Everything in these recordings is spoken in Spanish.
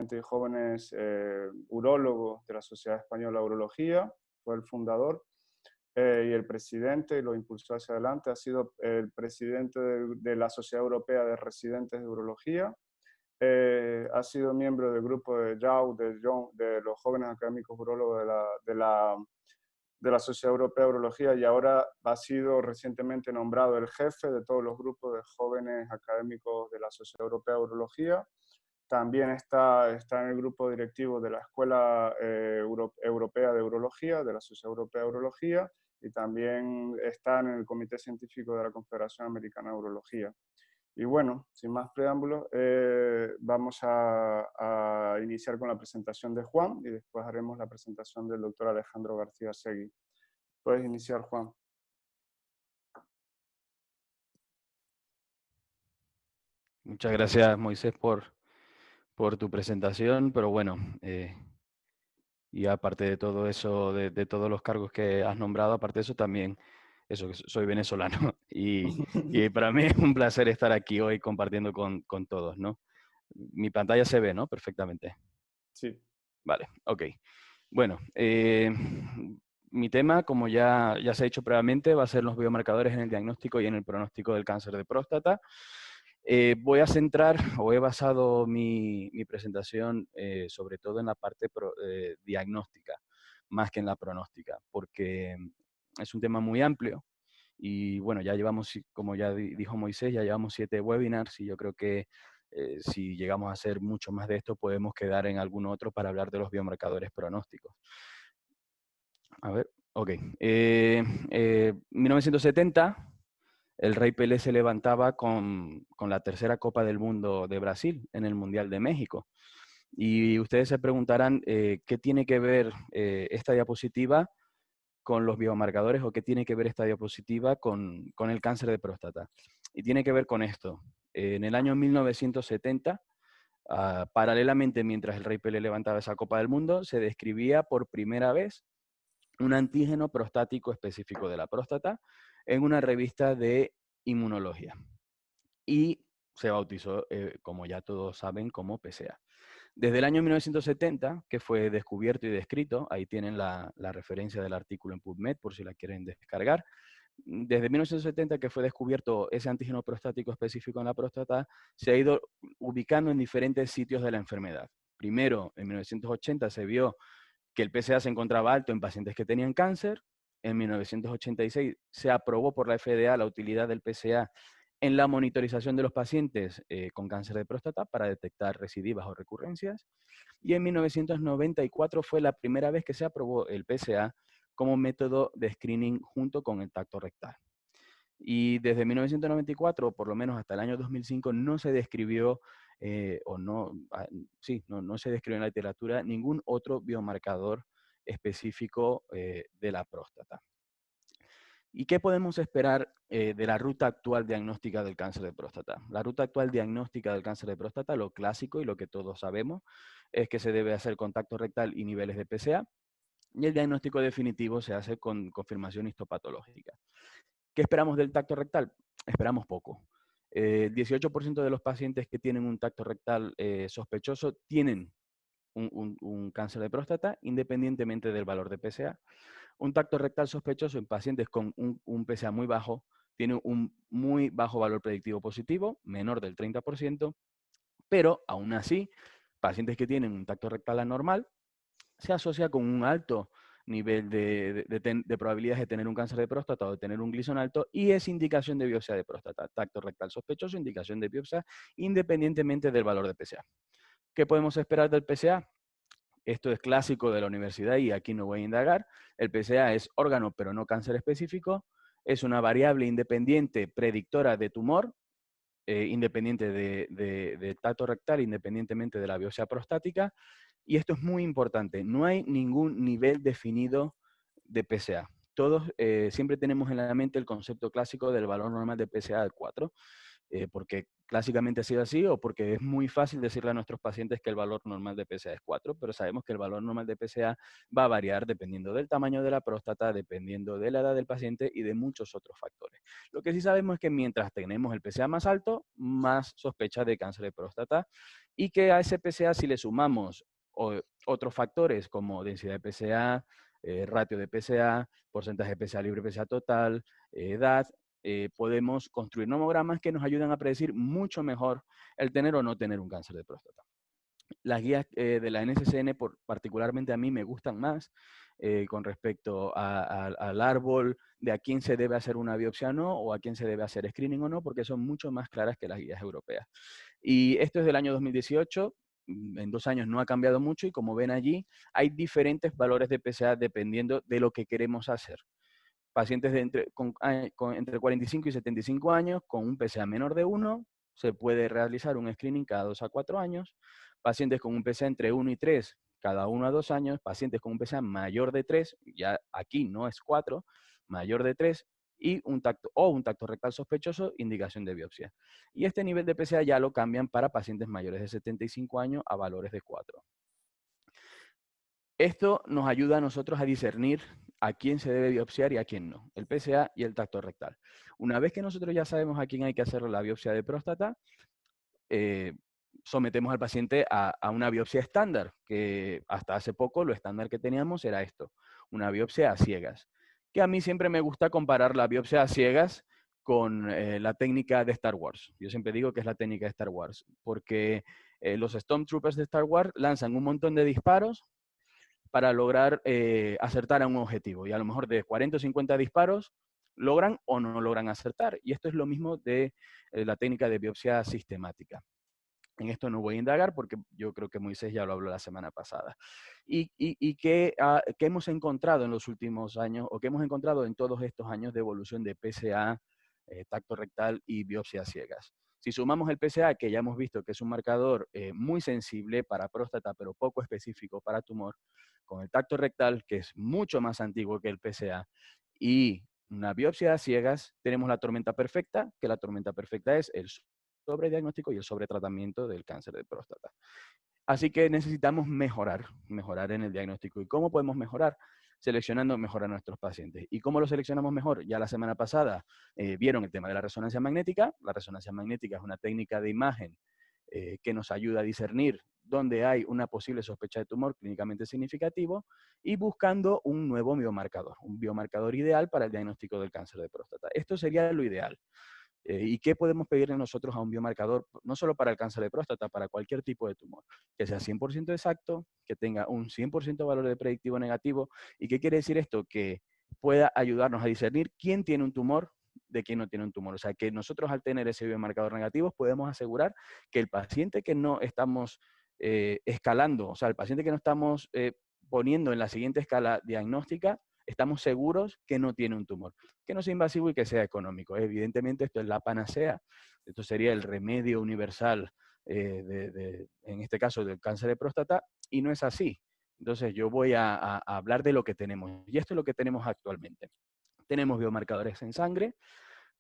y jóvenes urólogos de la Sociedad Española de Urología, fue el fundador. Y el presidente, y lo impulsó hacia adelante, ha sido el presidente de la Sociedad Europea de Residentes de Urología. Ha sido miembro del grupo de JAU, de los jóvenes académicos urólogos de la Sociedad Europea de Urología, y ahora ha sido recientemente nombrado el jefe de todos los grupos de jóvenes académicos de la Sociedad Europea de Urología. También está en el grupo directivo de la Escuela Europea de Urología, de la Sociedad Europea de Urología, y también está en el Comité Científico de la Confederación Americana de Urología. Y bueno, sin más preámbulos, vamos a iniciar con la presentación de Juan y después haremos la presentación del doctor Alejandro García Segui. Puedes iniciar, Juan. Muchas gracias, Moisés, por tu presentación, pero bueno, y aparte de todo eso, de todos los cargos que has nombrado, aparte de eso también, eso, que soy venezolano y para mí es un placer estar aquí hoy compartiendo con todos, ¿no? Mi pantalla se ve, ¿no? Perfectamente. Sí. Vale, ok. Bueno, mi tema, como ya se ha dicho previamente, va a ser los biomarcadores en el diagnóstico y en el pronóstico del cáncer de próstata. Voy a centrar, o he basado mi presentación sobre todo en la parte diagnóstica, más que en la pronóstica, porque es un tema muy amplio y bueno, ya llevamos, como ya dijo Moisés, ya llevamos 7 webinars y yo creo que si llegamos a hacer mucho más de esto, podemos quedar en algún otro para hablar de los biomarcadores pronósticos. A ver, ok. 1970... el Rey Pelé se levantaba con la tercera Copa del Mundo de Brasil en el Mundial de México. Y ustedes se preguntarán qué tiene que ver esta diapositiva con los biomarcadores o qué tiene que ver esta diapositiva con el cáncer de próstata. Y tiene que ver con esto. En el año 1970, paralelamente mientras el Rey Pelé levantaba esa Copa del Mundo, se describía por primera vez un antígeno prostático específico de la próstata en una revista de inmunología. Y se bautizó, como ya todos saben, como PSA. Desde el año 1970, que fue descubierto y descrito, ahí tienen la referencia del artículo en PubMed por si la quieren descargar. Desde 1970 que fue descubierto ese antígeno prostático específico en la próstata, se ha ido ubicando en diferentes sitios de la enfermedad. Primero, en 1980 se vio que el PSA se encontraba alto en pacientes que tenían cáncer. En 1986 se aprobó por la FDA la utilidad del PSA en la monitorización de los pacientes con cáncer de próstata para detectar recidivas o recurrencias. Y en 1994 fue la primera vez que se aprobó el PSA como método de screening junto con el tacto rectal. Y desde 1994, por lo menos hasta el año 2005, no se describió, no se describió en la literatura ningún otro biomarcador específico de la próstata. ¿Y qué podemos esperar de la ruta actual diagnóstica del cáncer de próstata? La ruta actual diagnóstica del cáncer de próstata, lo clásico y lo que todos sabemos, es que se debe hacer contacto rectal y niveles de PSA, y el diagnóstico definitivo se hace con confirmación histopatológica. ¿Qué esperamos del tacto rectal? Esperamos poco. 18% de los pacientes que tienen un tacto rectal sospechoso tienen un cáncer de próstata, independientemente del valor de PSA. Un tacto rectal sospechoso en pacientes con un PSA muy bajo tiene un muy bajo valor predictivo positivo, menor del 30%, pero aún así, pacientes que tienen un tacto rectal anormal se asocia con un alto nivel de probabilidades de tener un cáncer de próstata o de tener un glisón alto, y es indicación de biopsia de próstata. Tacto rectal sospechoso, indicación de biopsia, independientemente del valor de PSA. ¿Qué podemos esperar del PSA? Esto es clásico de la universidad y aquí no voy a indagar. El PSA es órgano pero no cáncer específico. Es una variable independiente predictora de tumor, independiente de tacto rectal, independientemente de la biopsia prostática. Y esto es muy importante. No hay ningún nivel definido de PSA. Todos siempre tenemos en la mente el concepto clásico del valor normal de PSA de 4, porque clásicamente ha sido así o porque es muy fácil decirle a nuestros pacientes que el valor normal de PSA es 4, pero sabemos que el valor normal de PSA va a variar dependiendo del tamaño de la próstata, dependiendo de la edad del paciente y de muchos otros factores. Lo que sí sabemos es que mientras tenemos el PSA más alto, más sospecha de cáncer de próstata y que a ese PSA si le sumamos otros factores como densidad de PSA, ratio de PSA, porcentaje de PSA libre, PSA total, edad, podemos construir nomogramas que nos ayudan a predecir mucho mejor el tener o no tener un cáncer de próstata. Las guías de la NCCN particularmente a mí me gustan más con respecto al árbol de a quién se debe hacer una biopsia o no, o a quién se debe hacer screening o no, porque son mucho más claras que las guías europeas. Y esto es del año 2018, en 2 años no ha cambiado mucho y como ven allí, hay diferentes valores de PSA dependiendo de lo que queremos hacer. Pacientes entre 45 y 75 años con un PSA menor de 1, se puede realizar un screening cada 2 a 4 años. Pacientes con un PSA entre 1 y 3, cada 1 a 2 años. Pacientes con un PSA mayor de 3, ya aquí no es 4, mayor de 3, y un tacto rectal sospechoso, indicación de biopsia. Y este nivel de PSA ya lo cambian para pacientes mayores de 75 años a valores de 4. Esto nos ayuda a nosotros a discernir a quién se debe biopsiar y a quién no, el PSA y el tacto rectal. Una vez que nosotros ya sabemos a quién hay que hacer la biopsia de próstata, sometemos al paciente a una biopsia estándar, que hasta hace poco lo estándar que teníamos era esto, una biopsia a ciegas. Que a mí siempre me gusta comparar la biopsia a ciegas con la técnica de Star Wars. Yo siempre digo que es la técnica de Star Wars, porque los Stormtroopers de Star Wars lanzan un montón de disparos para lograr acertar a un objetivo. Y a lo mejor de 40 o 50 disparos logran o no logran acertar. Y esto es lo mismo de la técnica de biopsia sistemática. En esto no voy a indagar porque yo creo que Moisés ya lo habló la semana pasada. ¿Y qué hemos encontrado en los últimos años o qué hemos encontrado en todos estos años de evolución de PSA, tacto rectal y biopsias ciegas? Si sumamos el PSA, que ya hemos visto que es un marcador muy sensible para próstata, pero poco específico para tumor, con el tacto rectal, que es mucho más antiguo que el PSA, y una biopsia a ciegas, tenemos la tormenta perfecta, que la tormenta perfecta es el sobrediagnóstico y el sobretratamiento del cáncer de próstata. Así que necesitamos mejorar en el diagnóstico. ¿Y cómo podemos mejorar? Seleccionando mejor a nuestros pacientes. ¿Y cómo lo seleccionamos mejor? Ya la semana pasada vieron el tema de la resonancia magnética. La resonancia magnética es una técnica de imagen que nos ayuda a discernir dónde hay una posible sospecha de tumor clínicamente significativo y buscando un nuevo biomarcador, un biomarcador ideal para el diagnóstico del cáncer de próstata. Esto sería lo ideal. ¿Y qué podemos pedirle nosotros a un biomarcador, no solo para el cáncer de próstata, para cualquier tipo de tumor? Que sea 100% exacto, que tenga un 100% valor de predictivo negativo. ¿Y qué quiere decir esto? Que pueda ayudarnos a discernir quién tiene un tumor de quién no tiene un tumor. O sea, que nosotros al tener ese biomarcador negativo podemos asegurar que el paciente que no estamos escalando, o sea, el paciente que no estamos poniendo en la siguiente escala diagnóstica, estamos seguros que no tiene un tumor, que no sea invasivo y que sea económico. Evidentemente esto es la panacea, esto sería el remedio universal, en este caso del cáncer de próstata, y no es así. Entonces yo voy a hablar de lo que tenemos, y esto es lo que tenemos actualmente. Tenemos biomarcadores en sangre,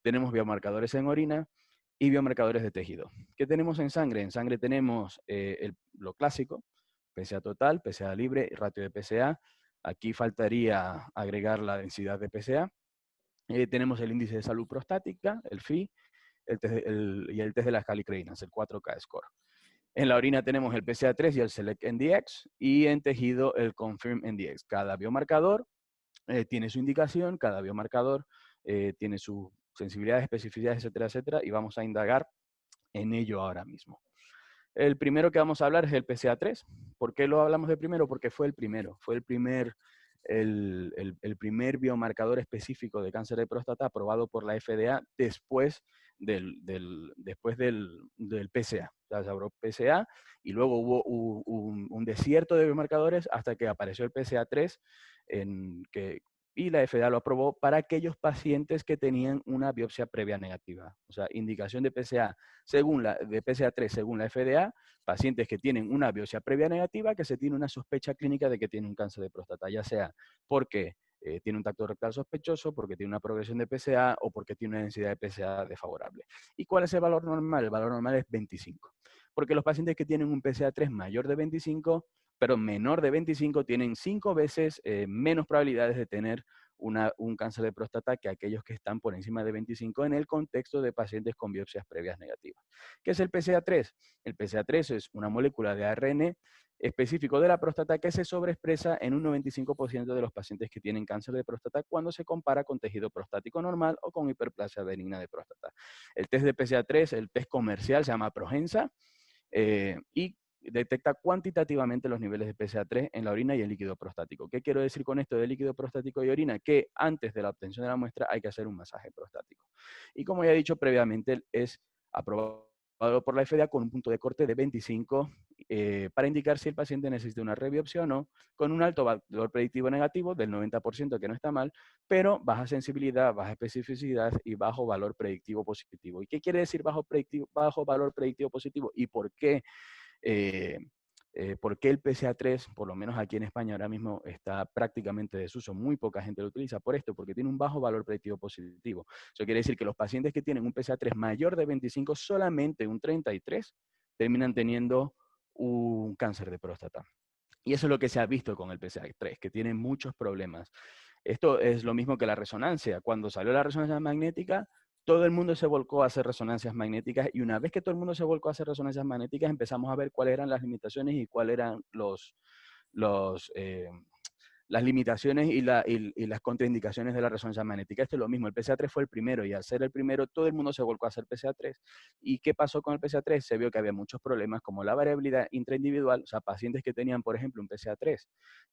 tenemos biomarcadores en orina y biomarcadores de tejido. ¿Qué tenemos en sangre? En sangre tenemos lo clásico, PSA total, PSA libre, ratio de PSA. Aquí faltaría agregar la densidad de PSA. Tenemos el índice de salud prostática, el FI, y el test de las calicreínas, el 4K score. En la orina tenemos el PSA3 y el Select NDX, y en tejido el Confirm NDX. Cada biomarcador tiene su indicación, cada biomarcador tiene sus sensibilidades, especificidades, etcétera, etcétera, y vamos a indagar en ello ahora mismo. El primero que vamos a hablar es el PSA3. ¿Por qué lo hablamos de primero? Porque fue el primero, fue el primer biomarcador específico de cáncer de próstata aprobado por la FDA después después del PSA. O sea, se aprobó PSA y luego hubo un desierto de biomarcadores hasta que apareció el PSA3 y la FDA lo aprobó para aquellos pacientes que tenían una biopsia previa negativa. O sea, indicación de PSA de PSA3 según la FDA, pacientes que tienen una biopsia previa negativa, que se tiene una sospecha clínica de que tienen un cáncer de próstata, ya sea porque tiene un tacto rectal sospechoso, porque tiene una progresión de PSA o porque tiene una densidad de PSA desfavorable. ¿Y cuál es el valor normal? El valor normal es 25. Porque los pacientes que tienen un PSA3 mayor de 25, pero menor de 25, tienen 5 veces menos probabilidades de tener un cáncer de próstata que aquellos que están por encima de 25 en el contexto de pacientes con biopsias previas negativas. ¿Qué es el PSA3? El PSA3 es una molécula de ARN específico de la próstata que se sobreexpresa en un 95% de los pacientes que tienen cáncer de próstata cuando se compara con tejido prostático normal o con hiperplasia benigna de próstata. El test de PSA3, el test comercial, se llama Progensa y detecta cuantitativamente los niveles de PSA3 en la orina y el líquido prostático. ¿Qué quiero decir con esto de líquido prostático y orina? Que antes de la obtención de la muestra hay que hacer un masaje prostático. Y como ya he dicho previamente, es aprobado por la FDA con un punto de corte de 25 para indicar si el paciente necesita una rebiopsia o no, con un alto valor predictivo negativo del 90%, que no está mal, pero baja sensibilidad, baja especificidad y bajo valor predictivo positivo. ¿Y qué quiere decir bajo valor predictivo positivo? ¿Y eh, por qué el PSA3, por lo menos aquí en España ahora mismo, está prácticamente en desuso? Muy poca gente lo utiliza por esto, porque tiene un bajo valor predictivo positivo. Eso quiere decir que los pacientes que tienen un PSA3 mayor de 25, solamente un 33, terminan teniendo un cáncer de próstata. Y eso es lo que se ha visto con el PSA3, que tiene muchos problemas. Esto es lo mismo que la resonancia. Cuando salió la resonancia magnética, todo el mundo se volcó a hacer resonancias magnéticas, y una vez que todo el mundo se volcó a hacer resonancias magnéticas, empezamos a ver cuáles eran las limitaciones y cuáles eran los, las limitaciones y las contraindicaciones de la resonancia magnética. Esto es lo mismo, el PSA3 fue el primero, y al ser el primero, todo el mundo se volcó a hacer PSA3. ¿Y qué pasó con el PSA3? Se vio que había muchos problemas, como la variabilidad intraindividual. O sea, pacientes que tenían, por ejemplo, un PSA3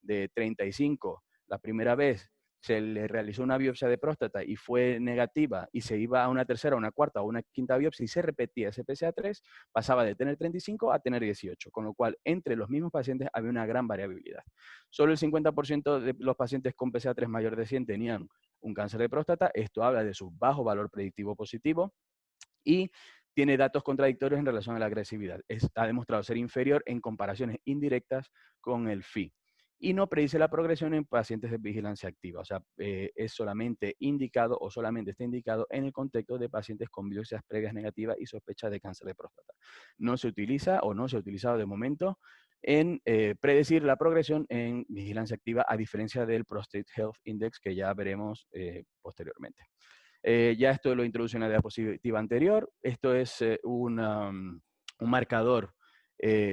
de 35 la primera vez, se le realizó una biopsia de próstata y fue negativa, y se iba a una tercera, una cuarta o una quinta biopsia y se repetía ese PSA3, pasaba de tener 35 a tener 18, con lo cual entre los mismos pacientes había una gran variabilidad. Solo el 50% de los pacientes con PSA3 mayor de 100 tenían un cáncer de próstata. Esto habla de su bajo valor predictivo positivo y tiene datos contradictorios en relación a la agresividad. Ha demostrado ser inferior en comparaciones indirectas con el FI. Y no predice la progresión en pacientes de vigilancia activa. O sea, es solamente indicado o solamente está indicado en el contexto de pacientes con biopsias previas negativas y sospecha de cáncer de próstata. No se utiliza o no se ha utilizado de momento en predecir la progresión en vigilancia activa, a diferencia del Prostate Health Index, que ya veremos posteriormente. Ya esto lo introduce en la diapositiva anterior. Esto es un marcador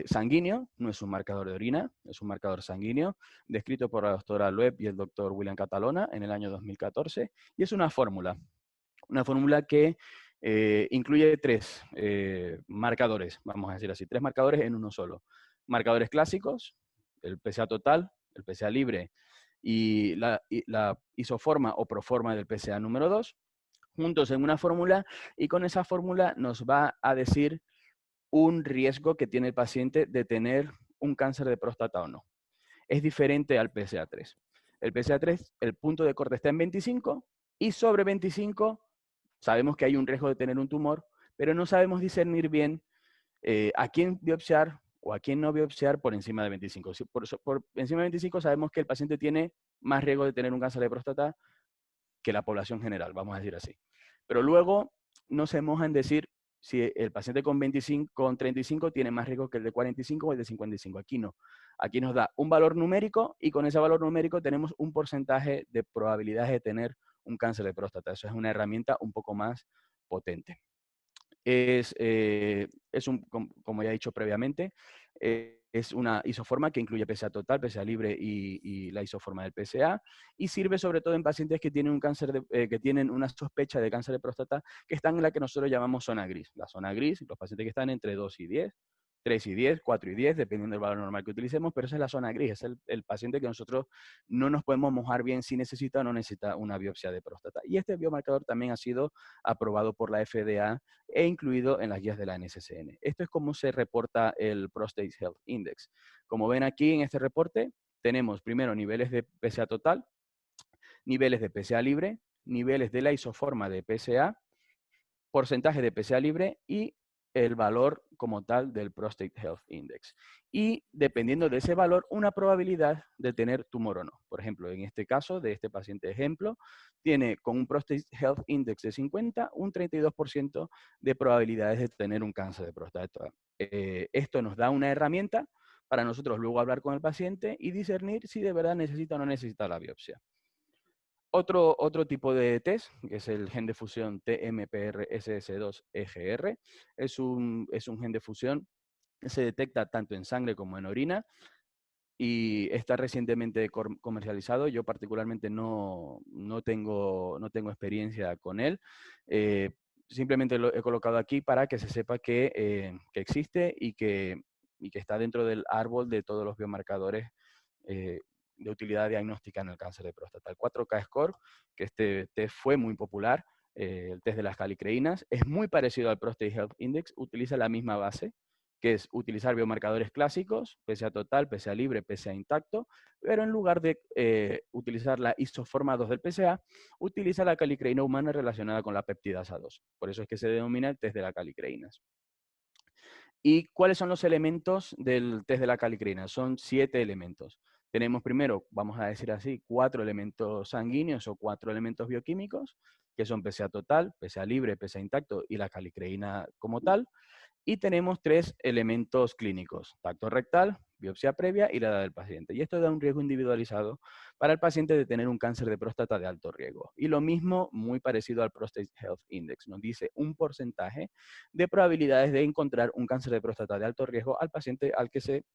sanguíneo, no es un marcador de orina, es un marcador sanguíneo, descrito por la doctora Loeb y el doctor William Catalona en el año 2014, y es una fórmula que incluye tres marcadores, vamos a decir así, tres marcadores en uno solo. Marcadores clásicos, el PSA total, el PSA libre y la isoforma o proforma del PSA número 2, juntos en una fórmula, y con esa fórmula nos va a decir un riesgo que tiene el paciente de tener un cáncer de próstata o no. Es diferente al PSA3. El PSA3, el punto de corte está en 25, y sobre 25 sabemos que hay un riesgo de tener un tumor, pero no sabemos discernir bien a quién biopsiar o a quién no biopsiar por encima de 25. Por encima de 25 sabemos que el paciente tiene más riesgo de tener un cáncer de próstata que la población general, vamos a decir así. Pero luego no se moja en decir si el paciente con 25, con 35 tiene más riesgo que el de 45 o el de 55. Aquí no. Aquí nos da un valor numérico, y con ese valor numérico tenemos un porcentaje de probabilidades de tener un cáncer de próstata. Eso es una herramienta un poco más potente. Como ya he dicho previamente, es una isoforma que incluye PSA total, PSA libre y la isoforma del PSA, y sirve sobre todo en pacientes que tienen que tienen una sospecha de cáncer de próstata, que están en la que nosotros llamamos zona gris. La zona gris, los pacientes que están entre 2 y 10, 3 y 10, 4 y 10, dependiendo del valor normal que utilicemos, pero esa es la zona gris, es el paciente que nosotros no nos podemos mojar bien si necesita o no necesita una biopsia de próstata. Y este biomarcador también ha sido aprobado por la FDA e incluido en las guías de la NCCN. Esto es como se reporta el Prostate Health Index. Como ven aquí en este reporte, tenemos primero niveles de PSA total, niveles de PSA libre, niveles de la isoforma de PSA, porcentaje de PSA libre y el valor como tal del Prostate Health Index. Y dependiendo de ese valor, una probabilidad de tener tumor o no. Por ejemplo, en este caso de este paciente ejemplo, tiene con un Prostate Health Index de 50, un 32% de probabilidades de tener un cáncer de próstata. Esto nos da una herramienta para nosotros luego hablar con el paciente y discernir si de verdad necesita o no necesita la biopsia. Otro tipo de test, que es el gen de fusión TMPRSS2-EGR, es un gen de fusión que se detecta tanto en sangre como en orina y está recientemente comercializado. Yo particularmente no tengo experiencia con él. Simplemente lo he colocado aquí para que se sepa que existe y que está dentro del árbol de todos los biomarcadores eh, de utilidad diagnóstica en el cáncer de próstata. El 4K Score, que este test fue muy popular, el test de las calicreínas, es muy parecido al Prostate Health Index, utiliza la misma base, que es utilizar biomarcadores clásicos, PSA total, PSA libre, PSA intacto, pero en lugar de utilizar la isoforma 2 del PSA, utiliza la calicreína humana relacionada con la peptidasa 2. Por eso es que se denomina el test de las calicreínas. ¿Y cuáles son los elementos del test de la calicreína? Son 7 elementos. Tenemos primero, vamos a decir así, 4 elementos sanguíneos o 4 elementos bioquímicos, que son PSA total, PSA libre, PSA intacto y la calicreína como tal. Y tenemos 3 elementos clínicos, tacto rectal, biopsia previa y la edad del paciente. Y esto da un riesgo individualizado para el paciente de tener un cáncer de próstata de alto riesgo. Y lo mismo, muy parecido al Prostate Health Index, nos dice un porcentaje de probabilidades de encontrar un cáncer de próstata de alto riesgo al paciente al que se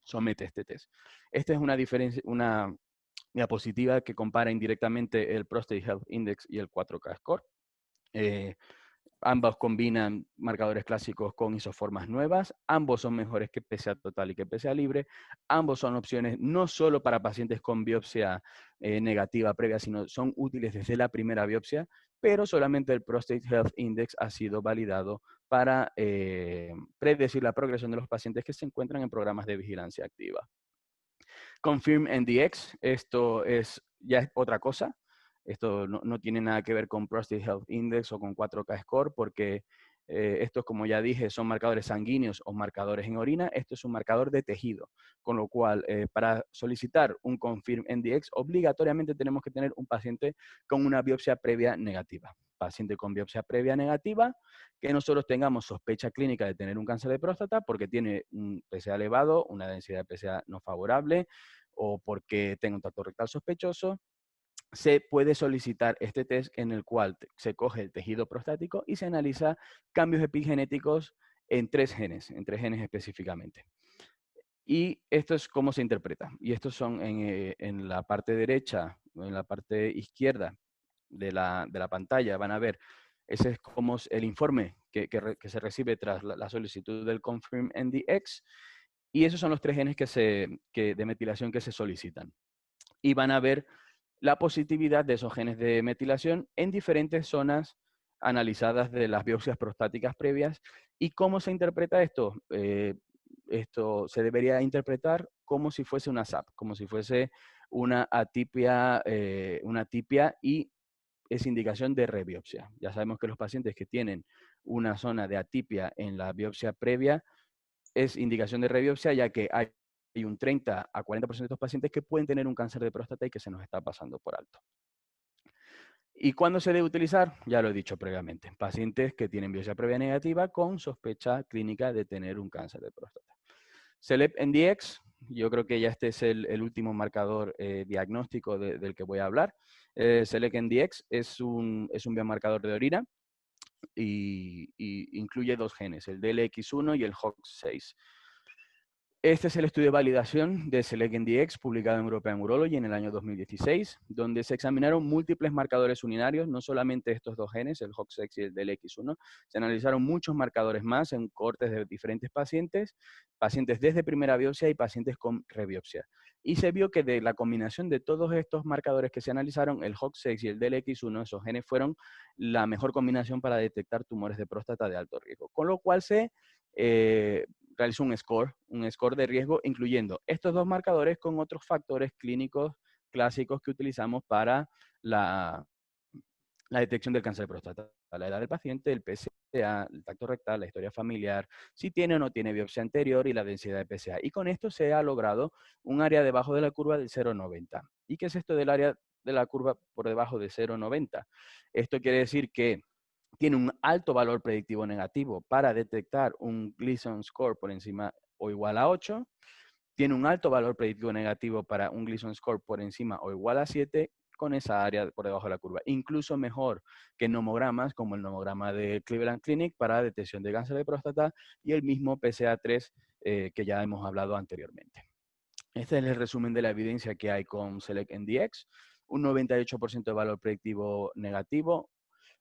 somete este test. Esta es una diapositiva que compara indirectamente el Prostate Health Index y el 4K Score. Ambos combinan marcadores clásicos con isoformas nuevas, ambos son mejores que PSA total y que PSA libre, ambos son opciones no solo para pacientes con biopsia negativa previa, sino son útiles desde la primera biopsia, pero solamente el Prostate Health Index ha sido validado para predecir la progresión de los pacientes que se encuentran en programas de vigilancia activa. Confirm NDX, esto ya es otra cosa. Esto no tiene nada que ver con Prostate Health Index o con 4K Score, porque estos, como ya dije, son marcadores sanguíneos o marcadores en orina. Esto es un marcador de tejido, con lo cual, para solicitar un Confirm NDX, obligatoriamente tenemos que tener un paciente con una biopsia previa negativa. Paciente con biopsia previa negativa, que nosotros tengamos sospecha clínica de tener un cáncer de próstata porque tiene un PSA elevado, una densidad de PSA no favorable, o porque tenga un tacto rectal sospechoso, se puede solicitar este test en el cual se coge el tejido prostático y se analiza cambios epigenéticos en 3 genes, específicamente. Y esto es cómo se interpreta. Y estos son en la parte derecha, en la parte izquierda de la pantalla, van a ver, ese es como el informe que se recibe tras la solicitud del Confirm NDX. Y esos son los 3 genes de metilación que se solicitan. Y van a ver la positividad de esos genes de metilación en diferentes zonas analizadas de las biopsias prostáticas previas. ¿Y cómo se interpreta esto? Esto se debería interpretar como si fuese una SAP, como si fuese una atipia y es indicación de rebiopsia. Ya sabemos que los pacientes que tienen una zona de atipia en la biopsia previa es indicación de rebiopsia, ya que hay un 30 a 40% de estos pacientes que pueden tener un cáncer de próstata y que se nos está pasando por alto. ¿Y cuándo se debe utilizar? Ya lo he dicho previamente. Pacientes que tienen biopsia previa negativa con sospecha clínica de tener un cáncer de próstata. CELEB-NDX, yo creo que ya este es el último marcador diagnóstico del que voy a hablar. CELEB-NDX es un biomarcador de orina y incluye 2 genes, el DLX1 y el HOX6. Este es el estudio de validación de SELECT-NDX publicado en European Urology en el año 2016, donde se examinaron múltiples marcadores urinarios, no solamente estos 2 genes, el HOX6 y el DLX1, se analizaron muchos marcadores más en cohortes de diferentes pacientes, pacientes desde primera biopsia y pacientes con rebiopsia. Y se vio que de la combinación de todos estos marcadores que se analizaron, el HOX6 y el DLX1, esos genes fueron la mejor combinación para detectar tumores de próstata de alto riesgo, con lo cual se realizó un score de riesgo, incluyendo estos 2 marcadores con otros factores clínicos clásicos que utilizamos para la la detección del cáncer de próstata, la edad del paciente, el PSA, el tacto rectal, la historia familiar, si tiene o no tiene biopsia anterior y la densidad de PSA. Y con esto se ha logrado un área debajo de la curva del 0,90. ¿Y qué es esto del área de la curva por debajo de 0,90? Esto quiere decir que tiene un alto valor predictivo negativo para detectar un Gleason score por encima o igual a 8, tiene un alto valor predictivo negativo para un Gleason score por encima o igual a 7 con esa área por debajo de la curva. Incluso mejor que nomogramas como el nomograma de Cleveland Clinic para detección de cáncer de próstata y el mismo PSA3 que ya hemos hablado anteriormente. Este es el resumen de la evidencia que hay con SelectMDx. Un 98% de valor predictivo negativo,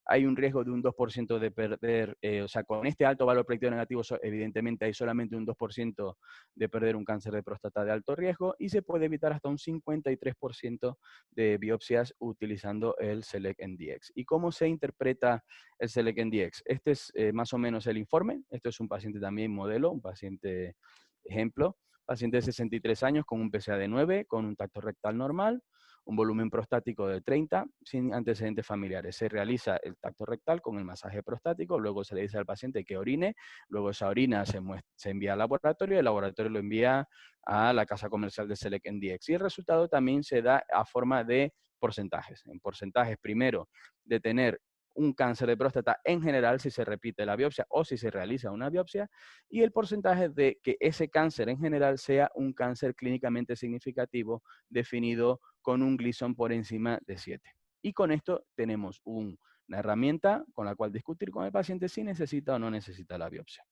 hay un riesgo de un 2% de perder, o sea, con este alto valor predictivo negativo, evidentemente hay solamente un 2% de perder un cáncer de próstata de alto riesgo y se puede evitar hasta un 53% de biopsias utilizando el SelectMDx. ¿Y cómo se interpreta el SelectMDx? Este es más o menos el informe. Esto es un paciente también modelo, un paciente ejemplo. Paciente de 63 años con un PSA de 9, con un tacto rectal normal, un volumen prostático de 30 sin antecedentes familiares. Se realiza el tacto rectal con el masaje prostático, luego se le dice al paciente que orine, luego esa orina se envía al laboratorio, el laboratorio lo envía a la casa comercial de SelectMDx y el resultado también se da a forma de porcentajes. En porcentajes, primero, de tener un cáncer de próstata en general si se repite la biopsia o si se realiza una biopsia y el porcentaje de que ese cáncer en general sea un cáncer clínicamente significativo definido con un Gleason por encima de 7. Y con esto tenemos una herramienta con la cual discutir con el paciente si necesita o no necesita la biopsia.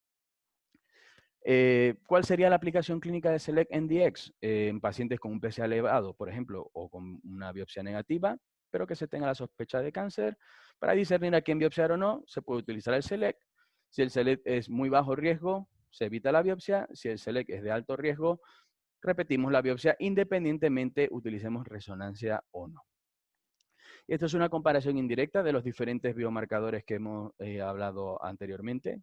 ¿Cuál sería la aplicación clínica de SelectMDx en pacientes con un PSA elevado, por ejemplo, o con una biopsia negativa, pero que se tenga la sospecha de cáncer? Para discernir a quién biopsiar o no, se puede utilizar el Select. Si el Select es muy bajo riesgo, se evita la biopsia. Si el Select es de alto riesgo, repetimos la biopsia independientemente utilicemos resonancia o no. Y esto es una comparación indirecta de los diferentes biomarcadores que hemos hablado anteriormente.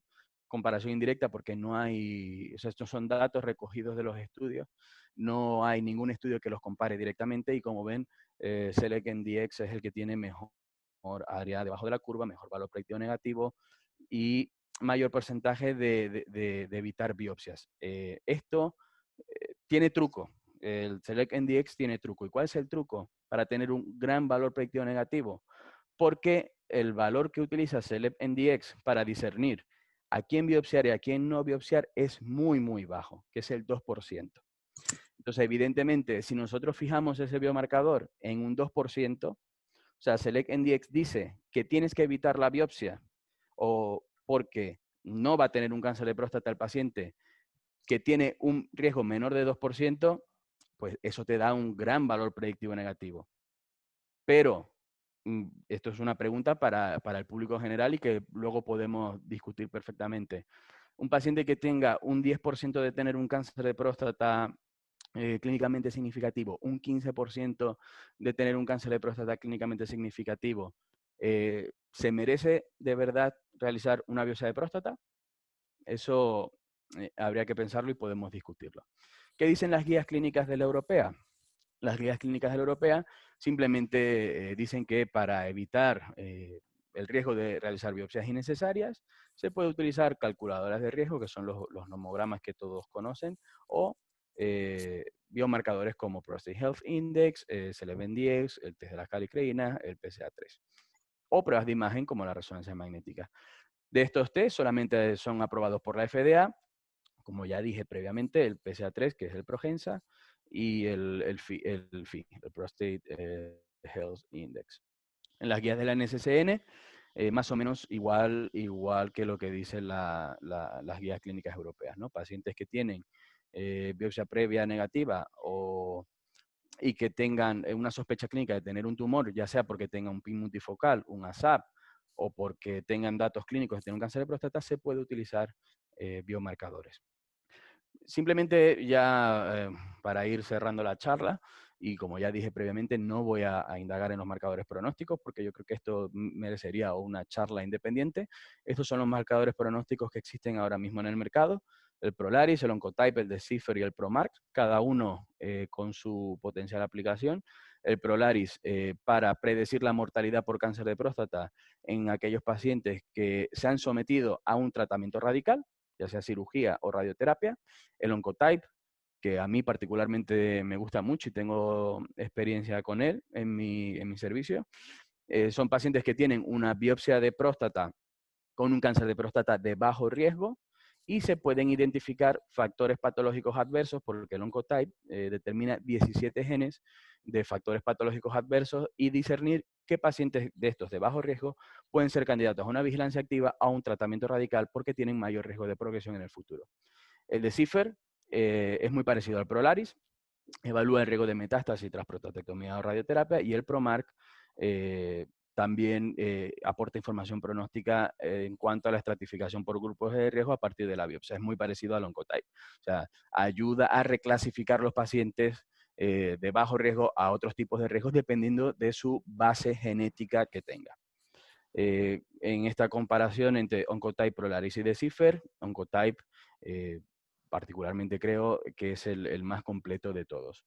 Comparación indirecta porque no hay, o sea, estos son datos recogidos de los estudios, no hay ningún estudio que los compare directamente y como ven, SelectMDx es el que tiene mejor área debajo de la curva, mejor valor predictivo negativo y mayor porcentaje de evitar biopsias. Esto tiene truco. El SelectMDx tiene truco. ¿Y cuál es el truco para tener un gran valor predictivo negativo? Porque el valor que utiliza SelectMDx para discernir a quién biopsiar y a quién no biopsiar es muy, muy bajo, que es el 2%. Entonces, evidentemente, si nosotros fijamos ese biomarcador en un 2%, o sea, SelectMDx dice que tienes que evitar la biopsia o porque no va a tener un cáncer de próstata el paciente que tiene un riesgo menor de 2%, pues eso te da un gran valor predictivo negativo. Pero esto es una pregunta para el público general y que luego podemos discutir perfectamente. Un paciente que tenga un 10% de tener un cáncer de próstata clínicamente significativo, un 15% de tener un cáncer de próstata clínicamente significativo, ¿se merece de verdad realizar una biopsia de próstata? Eso habría que pensarlo y podemos discutirlo. ¿Qué dicen las guías clínicas de la europea? Las guías clínicas de la europea simplemente dicen que para evitar el riesgo de realizar biopsias innecesarias, se puede utilizar calculadoras de riesgo, que son los nomogramas que todos conocen, o biomarcadores como Prostate Health Index, SelectMDx, el test de la calicreína, el PSA3, o pruebas de imagen como la resonancia magnética. De estos test solamente son aprobados por la FDA, como ya dije previamente, el PSA3, que es el Progensa, y el Prostate Health Index. En las guías de la NCCN, más o menos igual que lo que dicen las guías clínicas europeas, ¿no? Pacientes que tienen biopsia previa negativa y que tengan una sospecha clínica de tener un tumor, ya sea porque tengan un PIN multifocal, un ASAP, o porque tengan datos clínicos de tener un cáncer de próstata, se puede utilizar biomarcadores. Simplemente ya para ir cerrando la charla, y como ya dije previamente, no voy a indagar en los marcadores pronósticos porque yo creo que esto merecería una charla independiente. Estos son los marcadores pronósticos que existen ahora mismo en el mercado. El Prolaris, el Oncotype, el Decipher y el Promark, cada uno con su potencial aplicación. el Prolaris para predecir la mortalidad por cáncer de próstata en aquellos pacientes que se han sometido a un tratamiento radical, ya sea cirugía o radioterapia, el Oncotype, que a mí particularmente me gusta mucho y tengo experiencia con él en mi servicio. Son pacientes que tienen una biopsia de próstata con un cáncer de próstata de bajo riesgo y se pueden identificar factores patológicos adversos porque el Oncotype determina 17 genes de factores patológicos adversos y discernir qué pacientes de estos de bajo riesgo pueden ser candidatos a una vigilancia activa o a un tratamiento radical porque tienen mayor riesgo de progresión en el futuro. El de Cipher es muy parecido al Prolaris, evalúa el riesgo de metástasis tras prostatectomía o radioterapia, y el ProMark también aporta información pronóstica en cuanto a la estratificación por grupos de riesgo a partir de la biopsia. Es muy parecido al Oncotype. O sea, ayuda a reclasificar los pacientes de bajo riesgo a otros tipos de riesgos dependiendo de su base genética que tenga. En esta comparación entre Oncotype, Prolaris y Decipher, Oncotype particularmente creo que es el más completo de todos.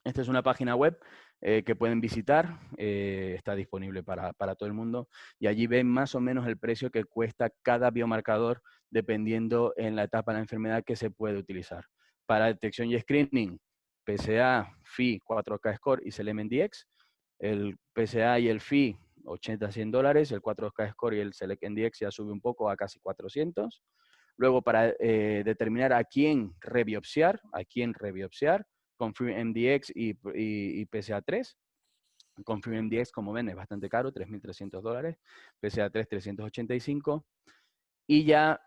Esta es una página web que pueden visitar, está disponible para todo el mundo y allí ven más o menos el precio que cuesta cada biomarcador dependiendo en la etapa de la enfermedad que se puede utilizar. Para detección y screening, PSA, FI, 4K Score y SelectMDx. El PSA y el FI, 80 a 100 dólares, el 4K Score y el SelectMDx ya sube un poco a casi 400. Luego, para determinar a quién rebiopsiar, ConfirmMDx y PSA3. ConfirmMDx, como ven, es bastante caro, 3.300 dólares. PSA3, 385. Y ya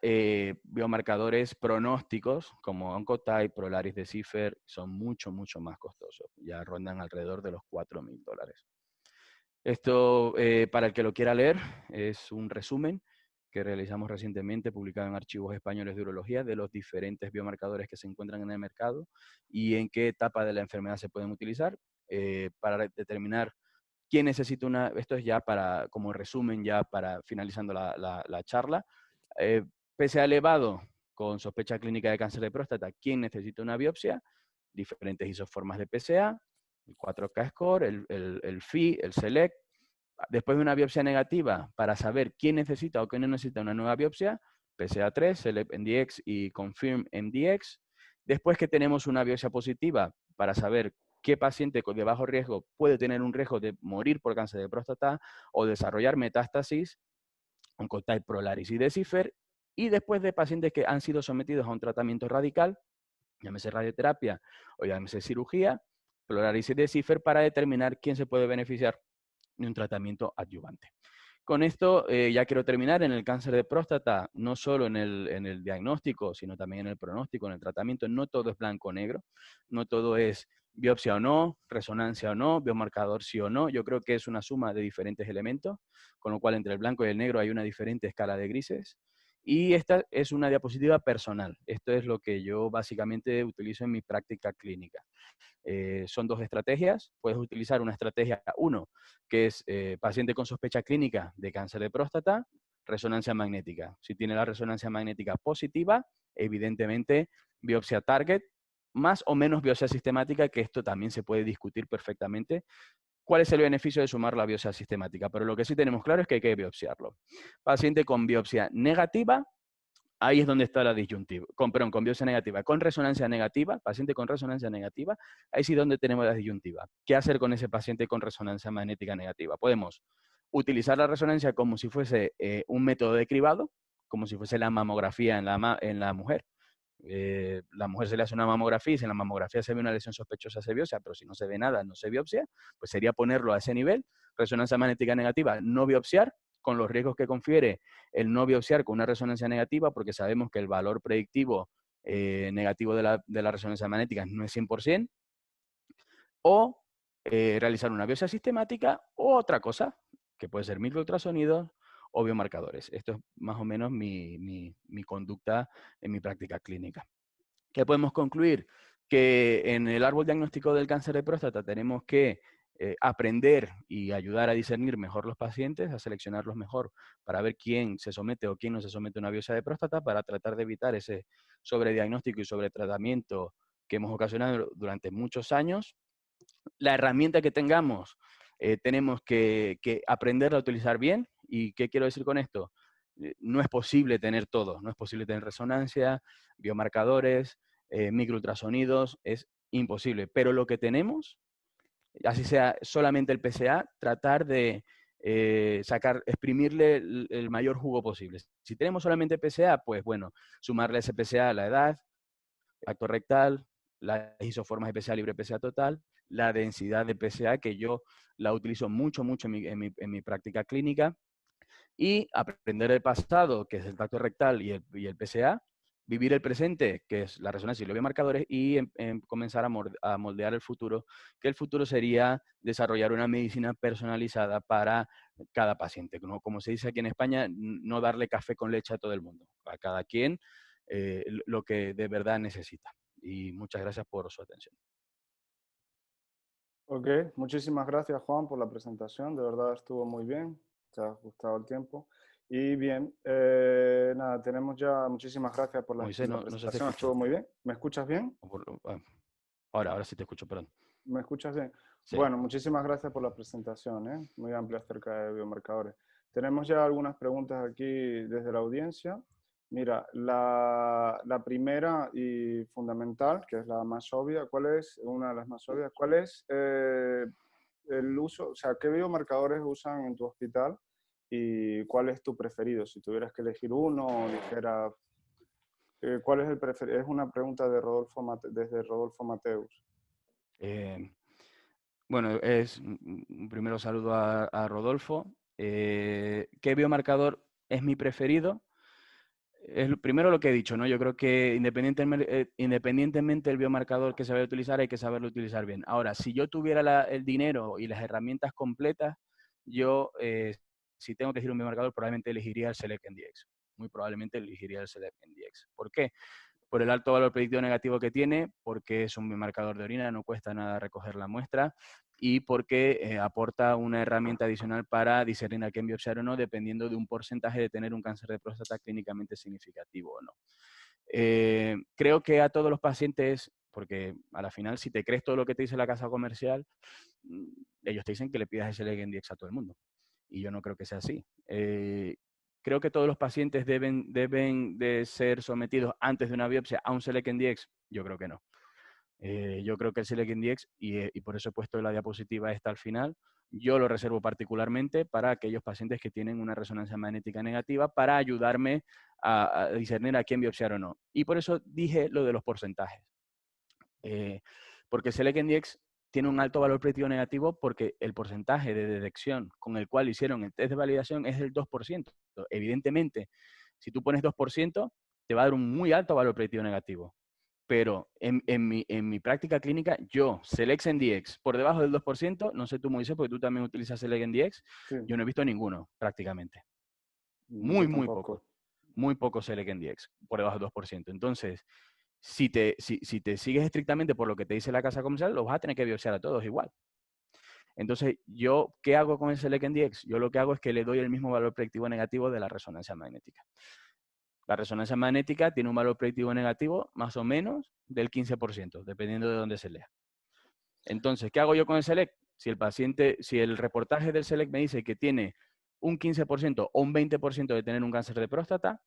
biomarcadores pronósticos como Oncotype, Prolaris, Decipher son mucho, mucho más costosos. Ya rondan alrededor de los 4.000 dólares. Esto, para el que lo quiera leer, es un resumen que realizamos recientemente, publicado en Archivos Españoles de Urología, de los diferentes biomarcadores que se encuentran en el mercado y en qué etapa de la enfermedad se pueden utilizar para determinar quién necesita una. Esto es ya para, como resumen, ya para finalizando la charla. PSA elevado con sospecha clínica de cáncer de próstata, ¿quién necesita una biopsia? Diferentes isoformas de PSA, el 4K Score, el FI, el SELECT. Después de una biopsia negativa, para saber quién necesita o quién no necesita una nueva biopsia, PSA3, SelectMDx y ConfirmMDx. Después que tenemos una biopsia positiva, para saber qué paciente de bajo riesgo puede tener un riesgo de morir por cáncer de próstata o desarrollar metástasis, Oncotype, Prolaris y Decipher. Y después de pacientes que han sido sometidos a un tratamiento radical, llámese radioterapia o llámese cirugía, Prolaris y Decipher, para determinar quién se puede beneficiar de un tratamiento adyuvante. Con esto ya quiero terminar. En el cáncer de próstata, no solo en el diagnóstico, sino también en el pronóstico, en el tratamiento, no todo es blanco o negro, no todo es biopsia o no, resonancia o no, biomarcador sí o no. Yo creo que es una suma de diferentes elementos, con lo cual entre el blanco y el negro hay una diferente escala de grises. Y esta es una diapositiva personal. Esto es lo que yo básicamente utilizo en mi práctica clínica. Son dos estrategias. Puedes utilizar una estrategia 1, que es paciente con sospecha clínica de cáncer de próstata, resonancia magnética. Si tiene la resonancia magnética positiva, evidentemente biopsia target, más o menos biopsia sistemática, que esto también se puede discutir perfectamente. ¿Cuál es el beneficio de sumar la biopsia sistemática? Pero lo que sí tenemos claro es que hay que biopsiarlo. Paciente con biopsia negativa, ahí es donde está la disyuntiva. Con biopsia negativa, con resonancia negativa, paciente con resonancia negativa, ahí sí donde tenemos la disyuntiva. ¿Qué hacer con ese paciente con resonancia magnética negativa? Podemos utilizar la resonancia como si fuese un método de cribado, como si fuese la mamografía en la mujer. La mujer se le hace una mamografía y si en la mamografía se ve una lesión sospechosa se biopsia, pero si no se ve nada, no se biopsia, pues sería ponerlo a ese nivel. Resonancia magnética negativa, no biopsiar, con los riesgos que confiere el no biopsiar con una resonancia negativa, porque sabemos que el valor predictivo negativo de la resonancia magnética no es 100%, o realizar una biopsia sistemática o otra cosa, que puede ser microultrasonidos o biomarcadores. Esto es más o menos mi conducta en mi práctica clínica. ¿Qué podemos concluir? Que en el árbol diagnóstico del cáncer de próstata tenemos que aprender y ayudar a discernir mejor los pacientes, a seleccionarlos mejor para ver quién se somete o quién no se somete a una biopsia de próstata, para tratar de evitar ese sobrediagnóstico y sobretratamiento que hemos ocasionado durante muchos años. La herramienta que tengamos, tenemos que aprenderla a utilizar bien. ¿Y qué quiero decir con esto? No es posible tener todo, no es posible tener resonancia, biomarcadores, microultrasonidos, es imposible. Pero lo que tenemos, así sea solamente el PSA, tratar de exprimirle el mayor jugo posible. Si tenemos solamente PSA, pues bueno, sumarle a ese PSA la edad, acto rectal, las isoformas de PSA libre PSA total, la densidad de PSA, que yo la utilizo mucho, mucho en mi práctica clínica, y aprender el pasado, que es el tacto rectal y el PSA, vivir el presente, que es la resonancia y los biomarcadores, y comenzar a moldear el futuro, que el futuro sería desarrollar una medicina personalizada para cada paciente. Como se dice aquí en España, no darle café con leche a todo el mundo, a cada quien lo que de verdad necesita. Y muchas gracias por su atención. Ok, muchísimas gracias Juan por la presentación, de verdad estuvo muy bien, te ha gustado el tiempo. Y bien, nada, tenemos ya, muchísimas gracias por Moisés, la no se te presentación, escucha. estuvo muy bien. ¿Me escuchas bien? Ahora sí te escucho, perdón. ¿Me escuchas bien? Sí. Bueno, muchísimas gracias por la presentación, muy amplia acerca de biomarcadores. Tenemos ya algunas preguntas aquí desde la audiencia. Mira, la primera y fundamental, que es la más obvia, ¿cuál es? Una de las más obvias, ¿cuál es el uso, o sea, qué biomarcadores usan en tu hospital y cuál es tu preferido? Si tuvieras que elegir uno o dijera, ¿cuál es el preferido? Es una pregunta de desde Rodolfo Mateus. Eh, bueno, primero saludo a Rodolfo. ¿Qué biomarcador es mi preferido? Primero lo que he dicho, ¿no? Yo creo que independientemente del biomarcador que se vaya a utilizar, hay que saberlo utilizar bien. Ahora, si yo tuviera el dinero y las herramientas completas, yo, si tengo que elegir un biomarcador, probablemente elegiría el SelectMDx. Muy probablemente elegiría el SelectMDx. ¿Por qué? Por el alto valor predictivo negativo que tiene, porque es un biomarcador de orina, no cuesta nada recoger la muestra, y porque aporta una herramienta adicional para discernir a quién biopsiar o no, dependiendo de un porcentaje de tener un cáncer de próstata clínicamente significativo o no. Creo que a todos los pacientes, porque a la final, si te crees todo lo que te dice la casa comercial, ellos te dicen que le pidas ese Legendix a todo el mundo. Y yo no creo que sea así. Creo que todos los pacientes deben de ser sometidos antes de una biopsia a un SelectMDx. Yo creo que no. Yo creo que el SelectMDx, y por eso he puesto la diapositiva esta al final, yo lo reservo particularmente para aquellos pacientes que tienen una resonancia magnética negativa para ayudarme a discernir a quién biopsiar o no. Y por eso dije lo de los porcentajes. Porque SelectMDx tiene un alto valor predictivo negativo porque el porcentaje de detección con el cual hicieron el test de validación es del 2%. Evidentemente, si tú pones 2%, te va a dar un muy alto valor predictivo negativo. Pero en mi práctica clínica, yo, SelectMDx, por debajo del 2%, no sé tú, Moisés, porque tú también utilizas SelectMDx, Sí, yo no he visto ninguno, prácticamente. yo Muy poco. tampoco. Muy poco SelectMDx, por debajo del 2%. Entonces, si te sigues estrictamente por lo que te dice la casa comercial, los vas a tener que biopsiar a todos igual. Entonces, ¿yo qué hago con el SelectMDx? Yo lo que hago es que le doy el mismo valor predictivo negativo de la resonancia magnética. La resonancia magnética tiene un valor predictivo negativo más o menos del 15%, dependiendo de dónde se lea. Entonces, ¿qué hago yo con el Select? Si el reportaje del Select me dice que tiene un 15% o un 20% de tener un cáncer de próstata,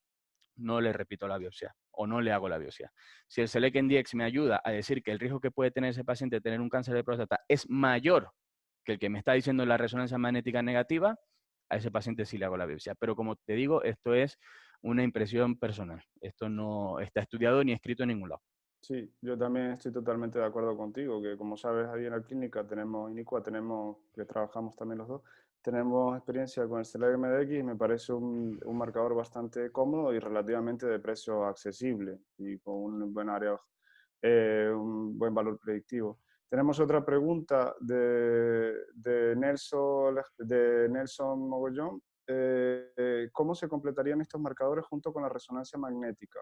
no le repito la biopsia o no le hago la biopsia. Si el SelectMDx me ayuda a decir que el riesgo que puede tener ese paciente de tener un cáncer de próstata es mayor que el que me está diciendo la resonancia magnética negativa, a ese paciente sí le hago la biopsia. Pero como te digo, esto es una impresión personal. Esto no está estudiado ni escrito en ningún lado. Sí, yo también estoy totalmente de acuerdo contigo, que como sabes, ahí en la clínica tenemos Inicua, que trabajamos también los dos, tenemos experiencia con el SelectMDx y me parece un marcador bastante cómodo y relativamente de precio accesible y con un buen área, un buen valor predictivo. Tenemos otra pregunta de Nelson Mogollón. ¿Cómo se completarían estos marcadores junto con la resonancia magnética?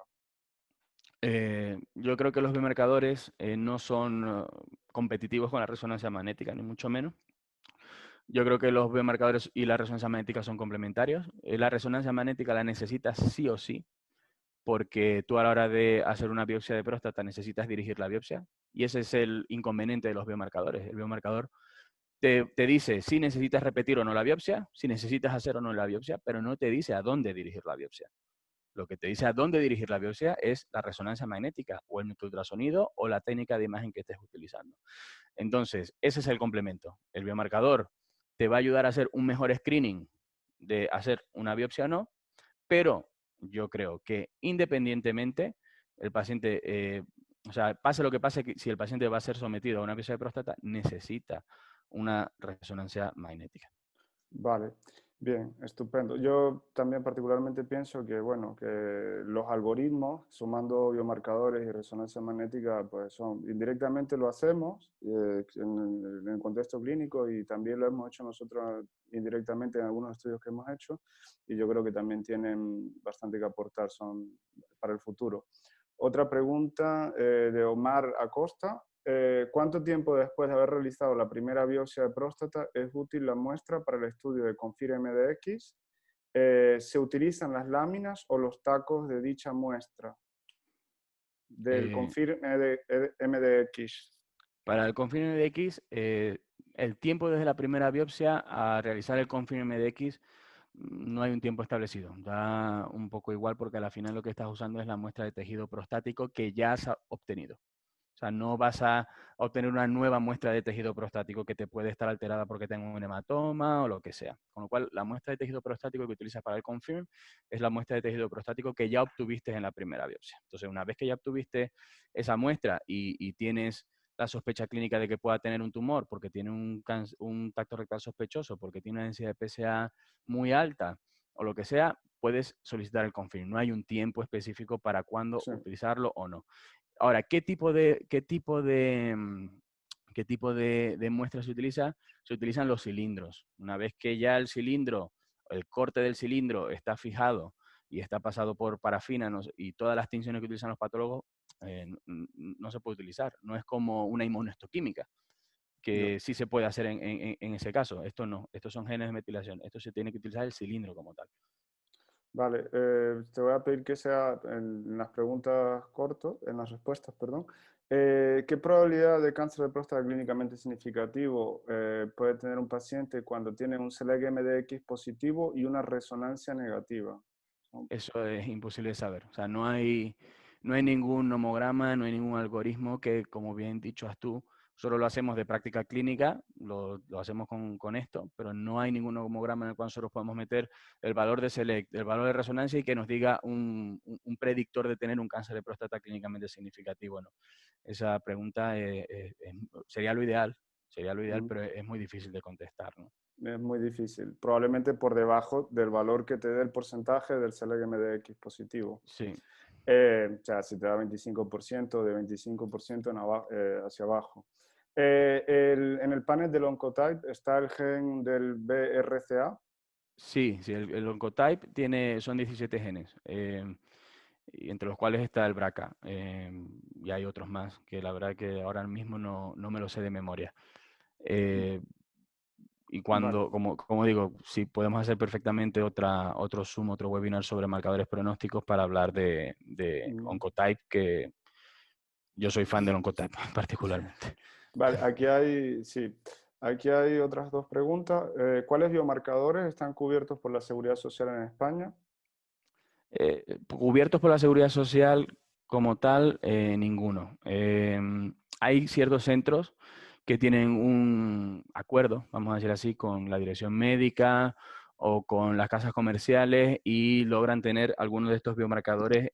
Yo creo que los biomarcadores no son competitivos con la resonancia magnética, ni mucho menos. Yo creo que los biomarcadores y la resonancia magnética son complementarios. La resonancia magnética la necesitas sí o sí, porque tú a la hora de hacer una biopsia de próstata necesitas dirigir la biopsia. Y ese es el inconveniente de los biomarcadores. El biomarcador te dice si necesitas repetir o no la biopsia, si necesitas hacer o no la biopsia, pero no te dice a dónde dirigir la biopsia. Lo que te dice a dónde dirigir la biopsia es la resonancia magnética o el microultrasonido o la técnica de imagen que estés utilizando. Entonces, ese es el complemento. El biomarcador te va a ayudar a hacer un mejor screening de hacer una biopsia o no, pero yo creo que independientemente, el paciente, o sea, pase lo que pase, si el paciente va a ser sometido a una biopsia de próstata, necesita una resonancia magnética. Vale, bien, estupendo. Yo también particularmente pienso que, bueno, que los algoritmos, sumando biomarcadores y resonancia magnética, pues son, indirectamente lo hacemos en el contexto clínico y también lo hemos hecho nosotros indirectamente en algunos estudios que hemos hecho y yo creo que también tienen bastante que aportar son para el futuro. Otra pregunta de Omar Acosta. ¿Cuánto tiempo después de haber realizado la primera biopsia de próstata es útil la muestra para el estudio de Confirm-MDX? ¿Se utilizan las láminas o los tacos de dicha muestra del Eh, Confirm-MDX? para el Confirm MDX, el tiempo desde la primera biopsia a realizar el Confirm MDX no hay un tiempo establecido. Da un poco igual porque al final lo que estás usando es la muestra de tejido prostático que ya has obtenido. O sea, no vas a obtener una nueva muestra de tejido prostático que te puede estar alterada porque tenga un hematoma o lo que sea. Con lo cual, la muestra de tejido prostático que utilizas para el Confirm es la muestra de tejido prostático que ya obtuviste en la primera biopsia. Entonces, una vez que ya obtuviste esa muestra y tienes la sospecha clínica de que pueda tener un tumor porque tiene un tacto rectal sospechoso, porque tiene una densidad de PSA muy alta o lo que sea, puedes solicitar el Confirm. No hay un tiempo específico para cuándo Sí, utilizarlo o no. Ahora, ¿qué tipo de muestras se utiliza? Se utilizan los cilindros. Una vez que ya el corte del cilindro está fijado y está pasado por parafina y todas las tinciones que utilizan los patólogos, no se puede utilizar. No es como una inmunohistoquímica, yo. que sí se puede hacer en ese caso. Esto no, estos son genes de metilación. Esto se tiene que utilizar el cilindro como tal. Vale, te voy a pedir que sea en las preguntas cortas, en las respuestas, perdón. ¿Qué probabilidad de cáncer de próstata clínicamente significativo puede tener un paciente cuando tiene un SELEC-MDX positivo y una resonancia negativa? ¿No? Eso es imposible de saber. O sea, no hay ningún nomograma, no hay ningún algoritmo que, como bien dicho has tú, solo lo hacemos de práctica clínica, lo hacemos con esto, pero no hay ningún nomograma en el cual nosotros podemos meter el valor de SELECT, el valor de resonancia y que nos diga un predictor de tener un cáncer de próstata clínicamente significativo. ¿No? Esa pregunta sería lo ideal, Mm, pero es muy difícil de contestar. ¿No? Es muy difícil. Probablemente por debajo del valor que te dé el porcentaje del SELEC-MDX positivo. Sí. O sea, si te da 25%, de 25% hacia abajo. En el panel del Oncotype está el gen del BRCA. Sí, sí, el Oncotype son 17 genes, y entre los cuales está el BRCA, y hay otros más que la verdad que ahora mismo no me lo sé de memoria. Eh, y Vale. como digo, sí, podemos hacer perfectamente otro webinar sobre marcadores pronósticos para hablar de Mm, Oncotype, que yo soy fan del Oncotype particularmente. Vale, sí, aquí hay otras dos preguntas. ¿Cuáles biomarcadores están cubiertos por la Seguridad Social en España? Cubiertos por la seguridad social como tal, ninguno. Hay ciertos centros que tienen un acuerdo, vamos a decir así, con la dirección médica o con las casas comerciales y logran tener algunos de estos biomarcadores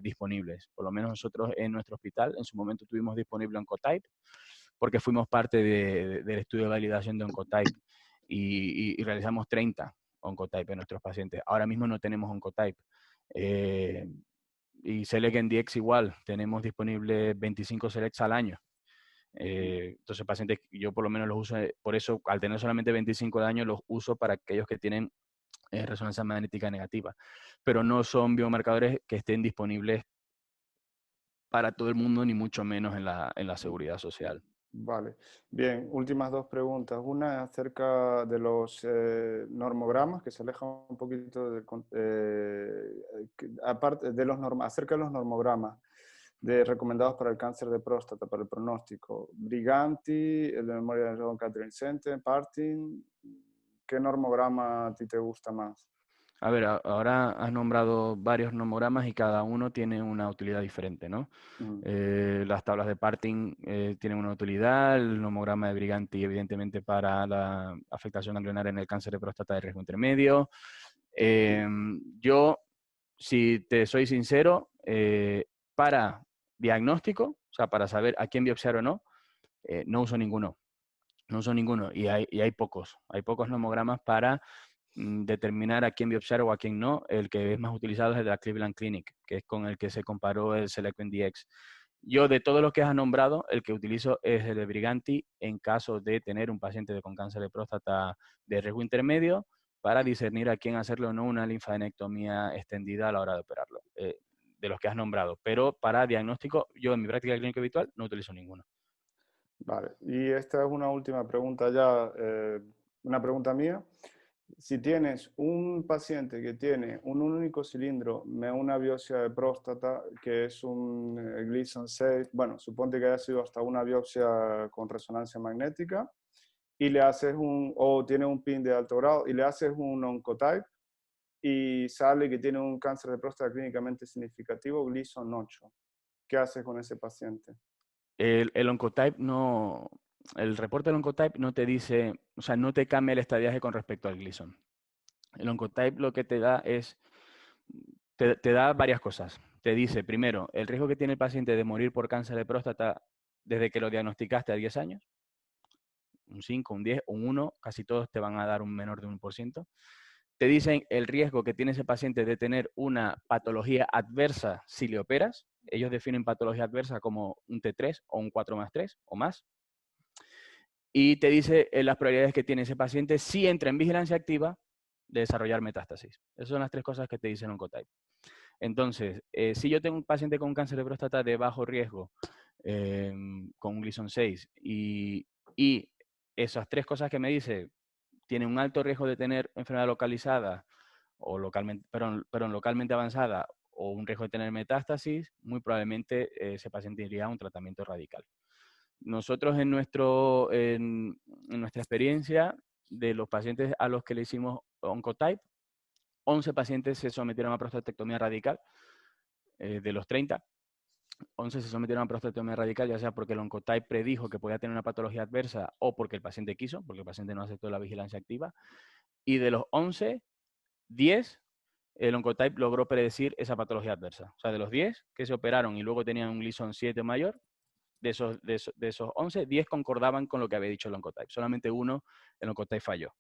disponibles. Por lo menos nosotros en nuestro hospital en su momento tuvimos disponible Oncotype porque fuimos parte del estudio de validación de Oncotype y realizamos 30 Oncotype en nuestros pacientes. Ahora mismo no tenemos Oncotype. Eh, y Select en DX igual, tenemos disponibles 25 Selects al año. Entonces, pacientes, yo por lo menos los uso, por eso, al tener solamente 25 al año, los uso para aquellos que tienen resonancia magnética negativa. Pero no son biomarcadores que estén disponibles para todo el mundo, ni mucho menos en la seguridad social. Vale, bien, últimas dos preguntas. Una es acerca de los normogramas, que se aleja un poquito aparte de acerca de los normogramas. recomendados para el cáncer de próstata, para el pronóstico. Briganti, el de memoria de John Catherine Center, Parting. ¿Qué normograma a ti te gusta más? A ver, ahora has nombrado varios nomogramas y cada uno tiene una utilidad diferente, ¿no? Mm. Las tablas de Parting tienen una utilidad, el nomograma de Briganti evidentemente para la afectación ganglionar en el cáncer de próstata de riesgo intermedio. Yo, si te soy sincero, para diagnóstico, o sea, para saber a quién biopsiar o no, no uso ninguno. No uso ninguno y hay pocos. Hay pocos nomogramas para determinar a quién biopsiar o a quién no. El que es más utilizado es el de la Cleveland Clinic, que es con el que se comparó el Selectment DX. Yo, de todos los que has nombrado, el que utilizo es el de Briganti en caso de tener un paciente con cáncer de próstata de riesgo intermedio para discernir a quién hacerle o no una linfadenectomía extendida a la hora de operarlo, de los que has nombrado. Pero para diagnóstico, yo en mi práctica clínica habitual no utilizo ninguno. Vale, y esta es una última pregunta ya, una pregunta mía. Si tienes un paciente que tiene un único cilindro, una biopsia de próstata, que es un Gleason 6, bueno, suponte que haya sido hasta una biopsia con resonancia magnética, y le haces o tiene un PIN de alto grado, y le haces un Oncotype, y sale que tiene un cáncer de próstata clínicamente significativo, Gleason 8. ¿Qué haces con ese paciente? El Oncotype no, el reporte del Oncotype no te dice, o sea, no te cambia el estadiaje con respecto al Gleason. El Oncotype lo que te da es, te da varias cosas. Te dice, primero, el riesgo que tiene el paciente de morir por cáncer de próstata desde que lo diagnosticaste a 10 años, un 5, un 10, un 1, casi todos te van a dar un menor de 1%. Te dicen el riesgo que tiene ese paciente de tener una patología adversa si le operas. Ellos definen patología adversa como un T3 o un 4+3 o más. Y te dice las probabilidades que tiene ese paciente si entra en vigilancia activa de desarrollar metástasis. Esas son las tres cosas que te dice el Oncotype. Entonces, si yo tengo un paciente con cáncer de próstata de bajo riesgo, con un Gleason 6, y esas tres cosas que me dice, tiene un alto riesgo de tener enfermedad localizada, o localmente, pero localmente avanzada, o un riesgo de tener metástasis, muy probablemente ese paciente iría a un tratamiento radical. Nosotros en nuestra experiencia, de los pacientes a los que le hicimos Oncotype, 11 pacientes se sometieron a prostatectomía radical, de los 30, 11 se sometieron a prostatectomía radical, ya sea porque el Oncotype predijo que podía tener una patología adversa o porque el paciente quiso, porque el paciente no aceptó la vigilancia activa. Y de los 11, 10, el Oncotype logró predecir esa patología adversa. O sea, de los 10 que se operaron y luego tenían un Gleason 7 mayor, de esos 11, 10 concordaban con lo que había dicho el Oncotype. Solamente uno, el Oncotype falló.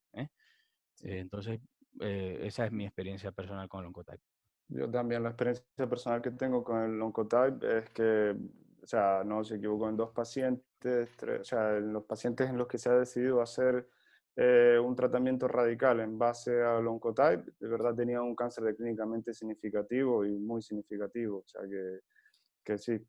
Entonces, esa es mi experiencia personal con el Oncotype. Yo también, la experiencia personal que tengo con el Oncotype es que, o sea, no se equivocó en dos pacientes, o sea, en los pacientes en los que se ha decidido hacer un tratamiento radical en base al Oncotype, de verdad tenía un cáncer de clínicamente significativo y muy significativo, o sea que sí.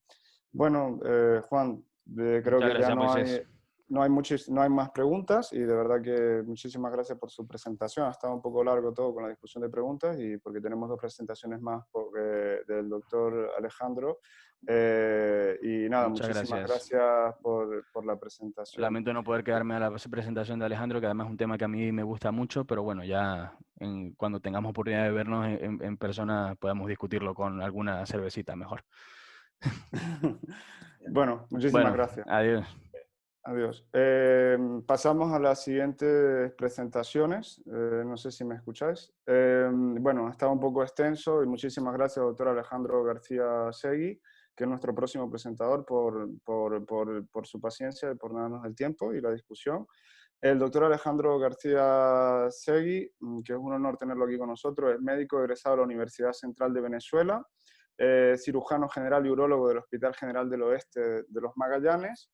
Bueno, Juan, creo Muchas que ya gracias, Moisés. no hay más preguntas y de verdad que muchísimas gracias por su presentación. Ha estado un poco largo todo con la discusión de preguntas y porque tenemos dos presentaciones más del doctor Alejandro. Y nada, Muchas muchísimas gracias. gracias por la presentación. Lamento no poder quedarme a la presentación de Alejandro, que además es un tema que a mí me gusta mucho, pero bueno, ya cuando tengamos oportunidad de vernos en persona podamos discutirlo con alguna cervecita mejor. Bueno, muchísimas Bueno, gracias. adiós. Adiós. Pasamos a las siguientes presentaciones. No sé si me escucháis. Bueno, ha estado un poco extenso y muchísimas gracias, doctor Alejandro García Segui, que es nuestro próximo presentador, por su paciencia y por darnos el tiempo y la discusión. El doctor Alejandro García Segui, que es un honor tenerlo aquí con nosotros, es médico egresado de la Universidad Central de Venezuela, cirujano general y urólogo del Hospital General del Oeste de los Magallanes.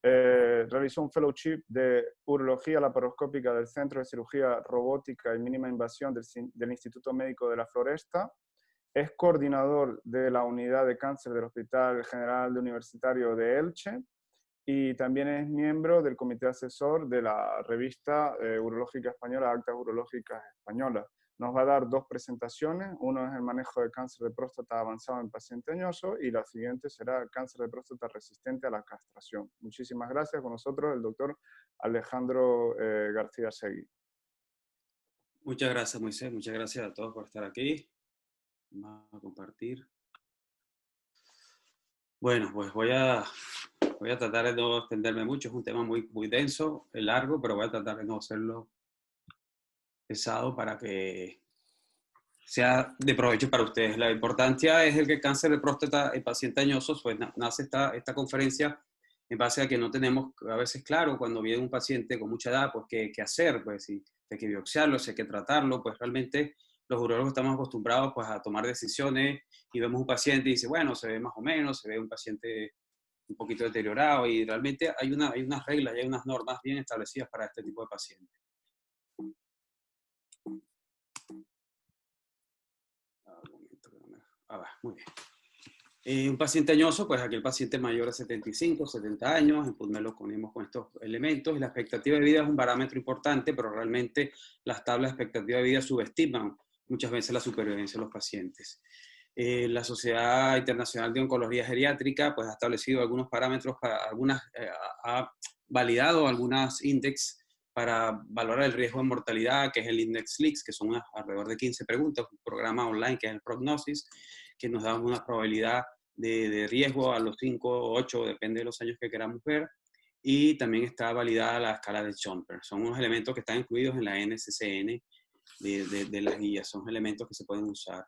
Realizó un fellowship de urología laparoscópica del Centro de Cirugía Robótica y Mínima Invasión del Instituto Médico de la Floresta. Es coordinador de la unidad de cáncer del Hospital General Universitario de Elche y también es miembro del comité asesor de la revista urológica española, Actas Urológicas Españolas. Nos va a dar dos presentaciones. Uno es el manejo de cáncer de próstata avanzado en paciente añoso y la siguiente será el cáncer de próstata resistente a la castración. Muchísimas gracias. Con nosotros el doctor Alejandro García Seguí. Muchas gracias, Moisés. Muchas gracias a todos por estar aquí. Vamos a compartir. Bueno, pues voy a tratar de no extenderme mucho. Es un tema muy denso, largo, pero voy a tratar de no hacerlo pesado para que sea de provecho para ustedes. La importancia es el que el cáncer de próstata en pacientes añosos, pues nace esta conferencia en base a que no tenemos a veces claro cuando viene un paciente con mucha edad, pues qué hacer, pues si hay que biopsiarlo, si hay que tratarlo, pues realmente los urólogos estamos acostumbrados pues a tomar decisiones y vemos un paciente y dice, bueno, se ve más o menos, se ve un paciente un poquito deteriorado y realmente hay unas reglas y hay unas normas bien establecidas para este tipo de pacientes. Muy bien. Un paciente añoso, pues aquel paciente mayor de 75, 70 años, en PubMed lo ponemos con estos elementos, y la expectativa de vida es un parámetro importante, pero realmente las tablas de expectativa de vida subestiman muchas veces la supervivencia de los pacientes. La Sociedad Internacional de Oncología Geriátrica pues, ha establecido algunos parámetros, ha validado algunos índices para valorar el riesgo de mortalidad, que es el Index LICS, que son alrededor de 15 preguntas, un programa online que es el Prognosis, que nos da una probabilidad de riesgo a los 5 o 8, depende de los años que queramos ver, y también está validada la escala de Schomper. Son unos elementos que están incluidos en la NCCN de las guías, son elementos que se pueden usar.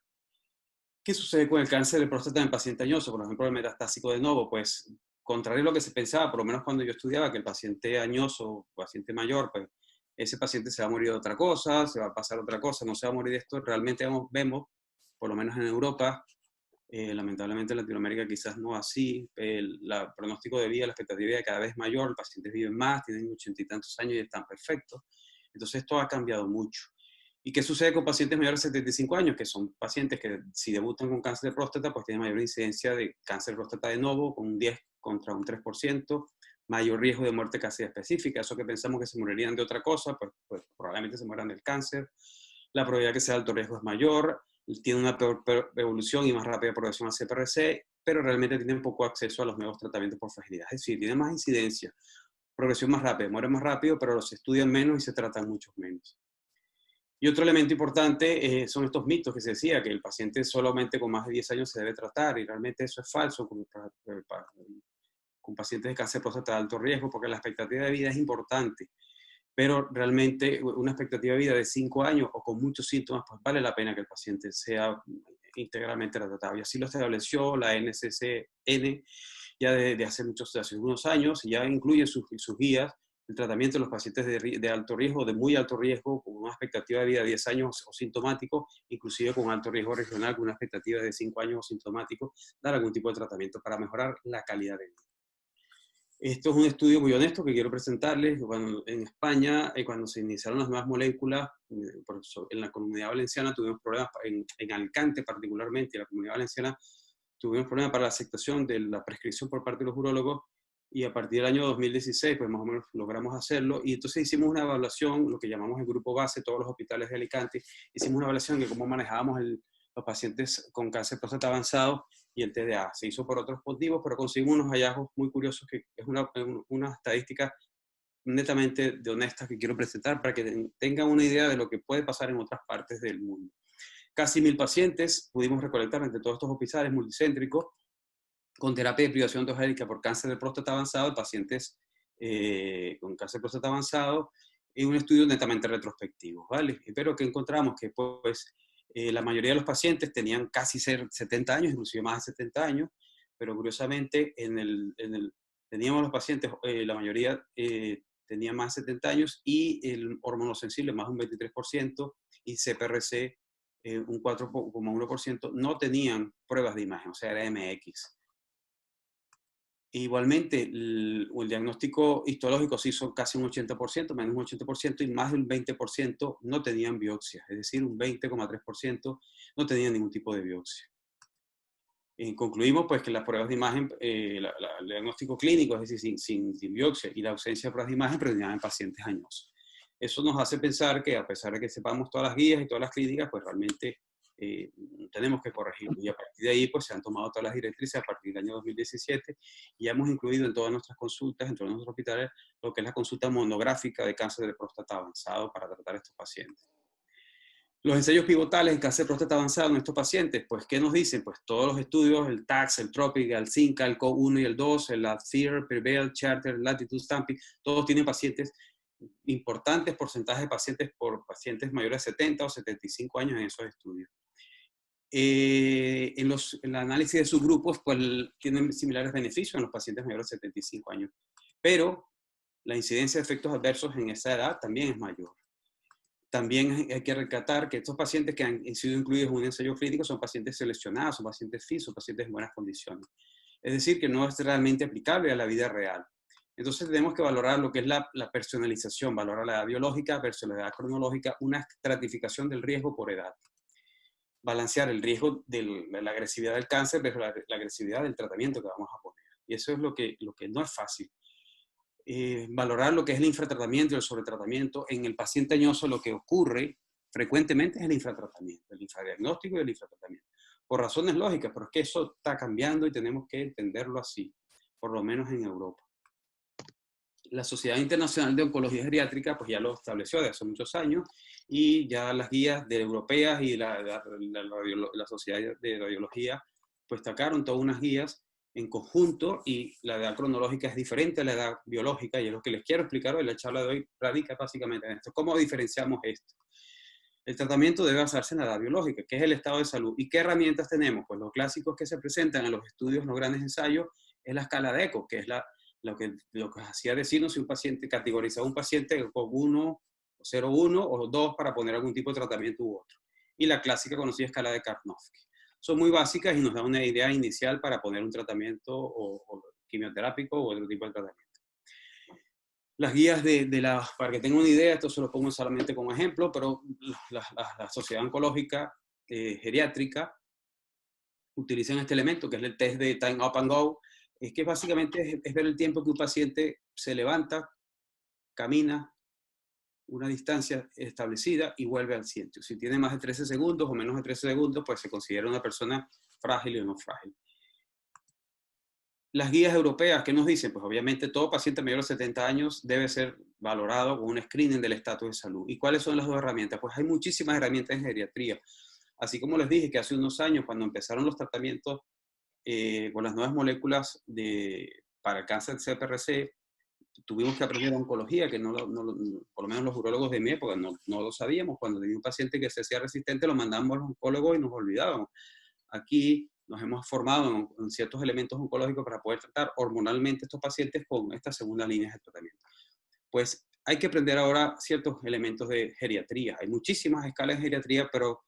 ¿Qué sucede con el cáncer de próstata en paciente añoso? Por ejemplo, el metastásico de novo, pues, contrario a lo que se pensaba, por lo menos cuando yo estudiaba, que el paciente añoso, paciente mayor, pues, ese paciente se va a morir de otra cosa, se va a pasar otra cosa, no se va a morir de esto. Realmente vemos por lo menos en Europa, lamentablemente en Latinoamérica quizás no así, el pronóstico de vida, la expectativa de vida cada vez mayor, los pacientes viven más, tienen 80 y tantos años y están perfectos. Entonces esto ha cambiado mucho. ¿Y qué sucede con pacientes mayores de 75 años? Que son pacientes que si debutan con cáncer de próstata, pues tienen mayor incidencia de cáncer de próstata de novo, con un 10 contra un 3%, mayor riesgo de muerte casi específica. Eso que pensamos que se morirían de otra cosa, pues probablemente se mueran del cáncer. La probabilidad que sea de alto riesgo es mayor, tiene una peor evolución y más rápida progresión al CPRC, pero realmente tienen poco acceso a los nuevos tratamientos por fragilidad. Es decir, tienen más incidencia, progresión más rápida, mueren más rápido, pero los estudian menos y se tratan muchos menos. Y otro elemento importante son estos mitos que se decía, que el paciente solamente con más de 10 años se debe tratar, y realmente eso es falso con pacientes de cáncer de próstata de alto riesgo, porque la expectativa de vida es importante, pero realmente una expectativa de vida de 5 años o con muchos síntomas, pues vale la pena que el paciente sea integralmente tratado. Y así lo estableció la NCCN ya de hace algunos años, y ya incluye sus guías el tratamiento de los pacientes de alto riesgo, de muy alto riesgo, con una expectativa de vida de 10 años o sintomático, inclusive con alto riesgo regional, con una expectativa de 5 años o sintomático, dar algún tipo de tratamiento para mejorar la calidad de vida. Esto es un estudio muy honesto que quiero presentarles. En España, cuando se iniciaron las nuevas moléculas, en la Comunidad Valenciana tuvimos problemas, en Alicante particularmente, en la Comunidad Valenciana tuvimos problemas para la aceptación de la prescripción por parte de los urólogos, y a partir del año 2016, pues más o menos logramos hacerlo, y entonces hicimos una evaluación, lo que llamamos el grupo base, todos los hospitales de Alicante, hicimos una evaluación de cómo manejábamos los pacientes con cáncer de próstata avanzado y el TDA. Se hizo por otros motivos, pero conseguimos unos hallazgos muy curiosos, que es una estadística netamente honesta que quiero presentar para que tengan una idea de lo que puede pasar en otras partes del mundo. Casi 1000 pacientes pudimos recolectar entre todos estos hospitales multicéntricos con terapia de privación endogénica por cáncer de próstata avanzado, pacientes con cáncer de próstata avanzado, en un estudio netamente retrospectivo, ¿vale? Pero que encontramos que pues, la mayoría de los pacientes tenían casi 70 años, inclusive más de 70 años, pero curiosamente teníamos los pacientes, la mayoría tenía más de 70 años, y el hormonosensible más de un 23%, y CPRC un 4,1%, no tenían pruebas de imagen, o sea, era MX. Igualmente, el diagnóstico histológico se hizo casi un 80%, menos un 80%, y más del 20% no tenían biopsia, es decir, un 20,3% no tenían ningún tipo de biopsia. Concluimos pues que las pruebas de imagen, el diagnóstico clínico, es decir, sin biopsia, y la ausencia de pruebas de imagen predominaban en pacientes añosos. Eso nos hace pensar que a pesar de que sepamos todas las guías y todas las clínicas, pues realmente tenemos que corregirlo. Y a partir de ahí, pues se han tomado todas las directrices a partir del año 2017 y ya hemos incluido en todas nuestras consultas, en todos nuestros hospitales, lo que es la consulta monográfica de cáncer de próstata avanzado para tratar a estos pacientes. Los ensayos pivotales en cáncer de próstata avanzado en estos pacientes, pues, ¿qué nos dicen? Pues todos los estudios, el TAX, el TROPIC, el CINCA, el CO1 y el 2, el ADFIR, PREVAIL, CHARTER, Latitude, STAMPI, todos tienen pacientes, importantes porcentajes de pacientes por pacientes mayores de 70 o 75 años en esos estudios. En el análisis de subgrupos, pues tienen similares beneficios en los pacientes mayores de 75 años, pero la incidencia de efectos adversos en esa edad también es mayor. También hay que rescatar que estos pacientes que han sido incluidos en un ensayo clínico son pacientes seleccionados, son pacientes FIS, son pacientes en buenas condiciones. Es decir, que no es realmente aplicable a la vida real. Entonces tenemos que valorar lo que es la personalización, valorar la edad biológica versus la edad cronológica, una estratificación del riesgo por edad. Balancear el riesgo de la agresividad del cáncer versus la agresividad del tratamiento que vamos a poner. Y eso es lo que no es fácil. Valorar lo que es el infratratamiento y el sobretratamiento. En el paciente añoso lo que ocurre frecuentemente es el infratratamiento, el infradiagnóstico y el infratratamiento. Por razones lógicas, pero es que eso está cambiando y tenemos que entenderlo así, por lo menos en Europa. La Sociedad Internacional de Oncología Geriátrica pues ya lo estableció desde hace muchos años y ya las guías europeas y la Sociedad de Radiología pues sacaron todas unas guías en conjunto y la edad cronológica es diferente a la edad biológica y es lo que les quiero explicar hoy. La charla de hoy radica básicamente en esto. ¿Cómo diferenciamos esto? El tratamiento debe basarse en la edad biológica, que es el estado de salud. ¿Y qué herramientas tenemos? Pues los clásicos que se presentan en los estudios, los grandes ensayos, es la escala de ECO, que es lo que hacía decirnos si un paciente, categorizaba un paciente con 1, 0,1 o 2 para poner algún tipo de tratamiento u otro. Y la clásica conocida escala de Karnofsky. Son muy básicas y nos da una idea inicial para poner un tratamiento o quimioterápico o otro tipo de tratamiento. Las guías para que tengan una idea, esto se lo pongo solamente como ejemplo, pero la Sociedad Oncológica Geriátrica utilizan este elemento, que es el test de Time Up and Go, es que básicamente es ver el tiempo que un paciente se levanta, camina una distancia establecida y vuelve al sitio. Si tiene más de 13 segundos o menos de 13 segundos, pues se considera una persona frágil o no frágil. Las guías europeas, ¿qué nos dicen? Pues obviamente todo paciente mayor de 70 años debe ser valorado con un screening del estatus de salud. ¿Y cuáles son las dos herramientas? Pues hay muchísimas herramientas en geriatría. Así como les dije que hace unos años, cuando empezaron los tratamientos con las nuevas moléculas para el cáncer CPRC, tuvimos que aprender oncología, que por lo menos los urólogos de mi época no lo sabíamos. Cuando tenía un paciente que se hacía resistente, lo mandábamos a los oncólogos y nos olvidábamos. Aquí nos hemos formado en ciertos elementos oncológicos para poder tratar hormonalmente a estos pacientes con estas segundas líneas de tratamiento. Pues hay que aprender ahora ciertos elementos de geriatría. Hay muchísimas escalas de geriatría, pero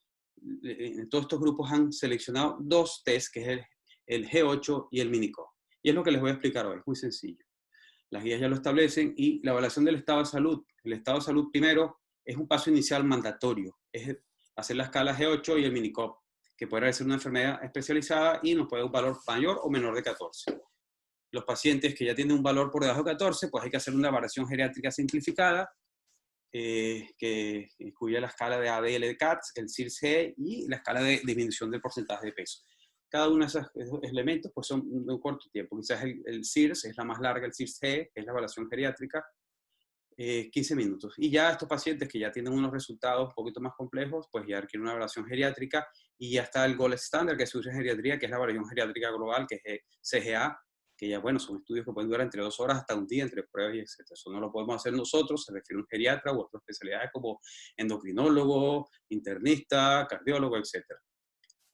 en todos estos grupos han seleccionado dos tests, que es el G8 y el MiniCO. Y es lo que les voy a explicar hoy, es muy sencillo. Las guías ya lo establecen y la evaluación del estado de salud. El estado de salud primero es un paso inicial mandatorio, es hacer la escala G8 y el MiniCO, que puede ser una enfermedad especializada y nos puede dar un valor mayor o menor de 14. Los pacientes que ya tienen un valor por debajo de 14, pues hay que hacer una variación geriátrica simplificada, que incluye la escala de ADL de CATS, el CIRS-G y la escala de disminución del porcentaje de peso. Cada uno de esos elementos pues son de un corto tiempo. Quizás el CIRS es la más larga, el CIRS-G, que es la evaluación geriátrica, 15 minutos. Y ya estos pacientes que ya tienen unos resultados un poquito más complejos, pues ya requieren una evaluación geriátrica y ya está el gold standard que se usa en geriatría, que es la evaluación geriátrica global, que es CGA, que ya, bueno, son estudios que pueden durar entre 2 horas hasta un día, entre pruebas y etc. Eso no lo podemos hacer nosotros, se refiere a un geriatra u otras especialidades como endocrinólogo, internista, cardiólogo, etc.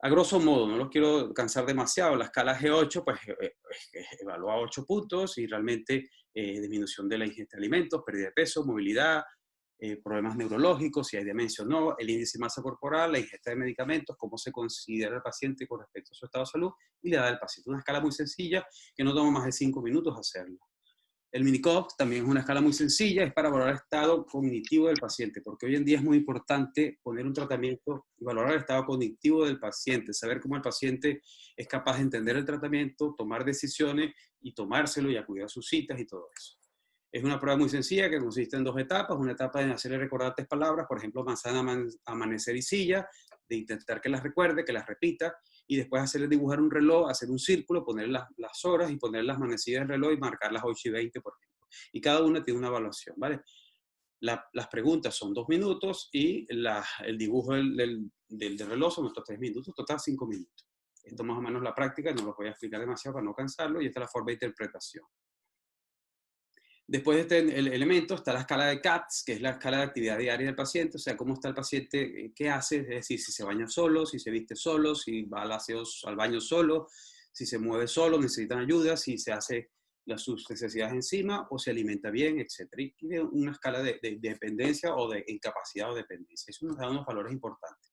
A grosso modo, no los quiero cansar demasiado, la escala G8 pues evalúa 8 puntos y realmente disminución de la ingesta de alimentos, pérdida de peso, movilidad, problemas neurológicos, si hay demencia o no, el índice de masa corporal, la ingesta de medicamentos, cómo se considera el paciente con respecto a su estado de salud y la edad del paciente. Una escala muy sencilla que no toma más de 5 minutos hacerla. El MiniCO también es una escala muy sencilla, es para valorar el estado cognitivo del paciente, porque hoy en día es muy importante poner un tratamiento y valorar el estado cognitivo del paciente, saber cómo el paciente es capaz de entender el tratamiento, tomar decisiones y tomárselo y acudir a sus citas y todo eso. Es una prueba muy sencilla que consiste en 2 etapas. Una etapa de hacerle recordar 3 palabras, por ejemplo, manzana, amanecer y silla, de intentar que las recuerde, que las repita, y después hacerle dibujar un reloj, hacer un círculo, poner las horas y poner las manecidas del reloj y marcar las 8:20, por ejemplo. Y cada una tiene una evaluación, ¿vale? Las preguntas son 2 minutos y el dibujo del reloj son otros 3 minutos, total 5 minutos. Esto más o menos la práctica, no lo voy a explicar demasiado para no cansarlo, y esta es la forma de interpretación. Después de este elemento está la escala de CATS, que es la escala de actividad diaria del paciente, o sea, cómo está el paciente, qué hace, es decir, si se baña solo, si se viste solo, si va al baño solo, si se mueve solo, necesitan ayuda, si se hace sus necesidades encima o se alimenta bien, etc. Y tiene una escala de dependencia o de incapacidad o dependencia. Eso nos da unos valores importantes.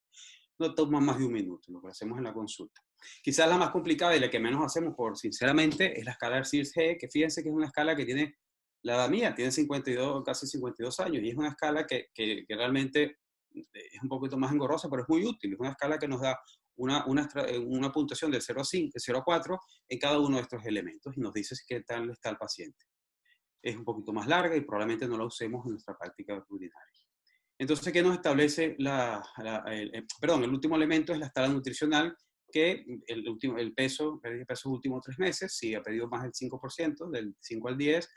No toma más de 1 minuto, lo que hacemos en la consulta. Quizás la más complicada y la que menos hacemos, sinceramente, es la escala de Sears-G, que fíjense que es una escala que tiene, la edad mía, tiene 52, casi 52 años, y es una escala que realmente es un poquito más engorrosa, pero es muy útil. Es una escala que nos da una puntuación del 0 a 5, 0 a 4 en cada uno de estos elementos y nos dice qué tal está el paciente. Es un poquito más larga y probablemente no la usemos en nuestra práctica rutinaria. Entonces, ¿qué nos establece el último elemento es la escala nutricional, que el peso los últimos 3 meses, si ha pedido más del 5%, del 5 al 10,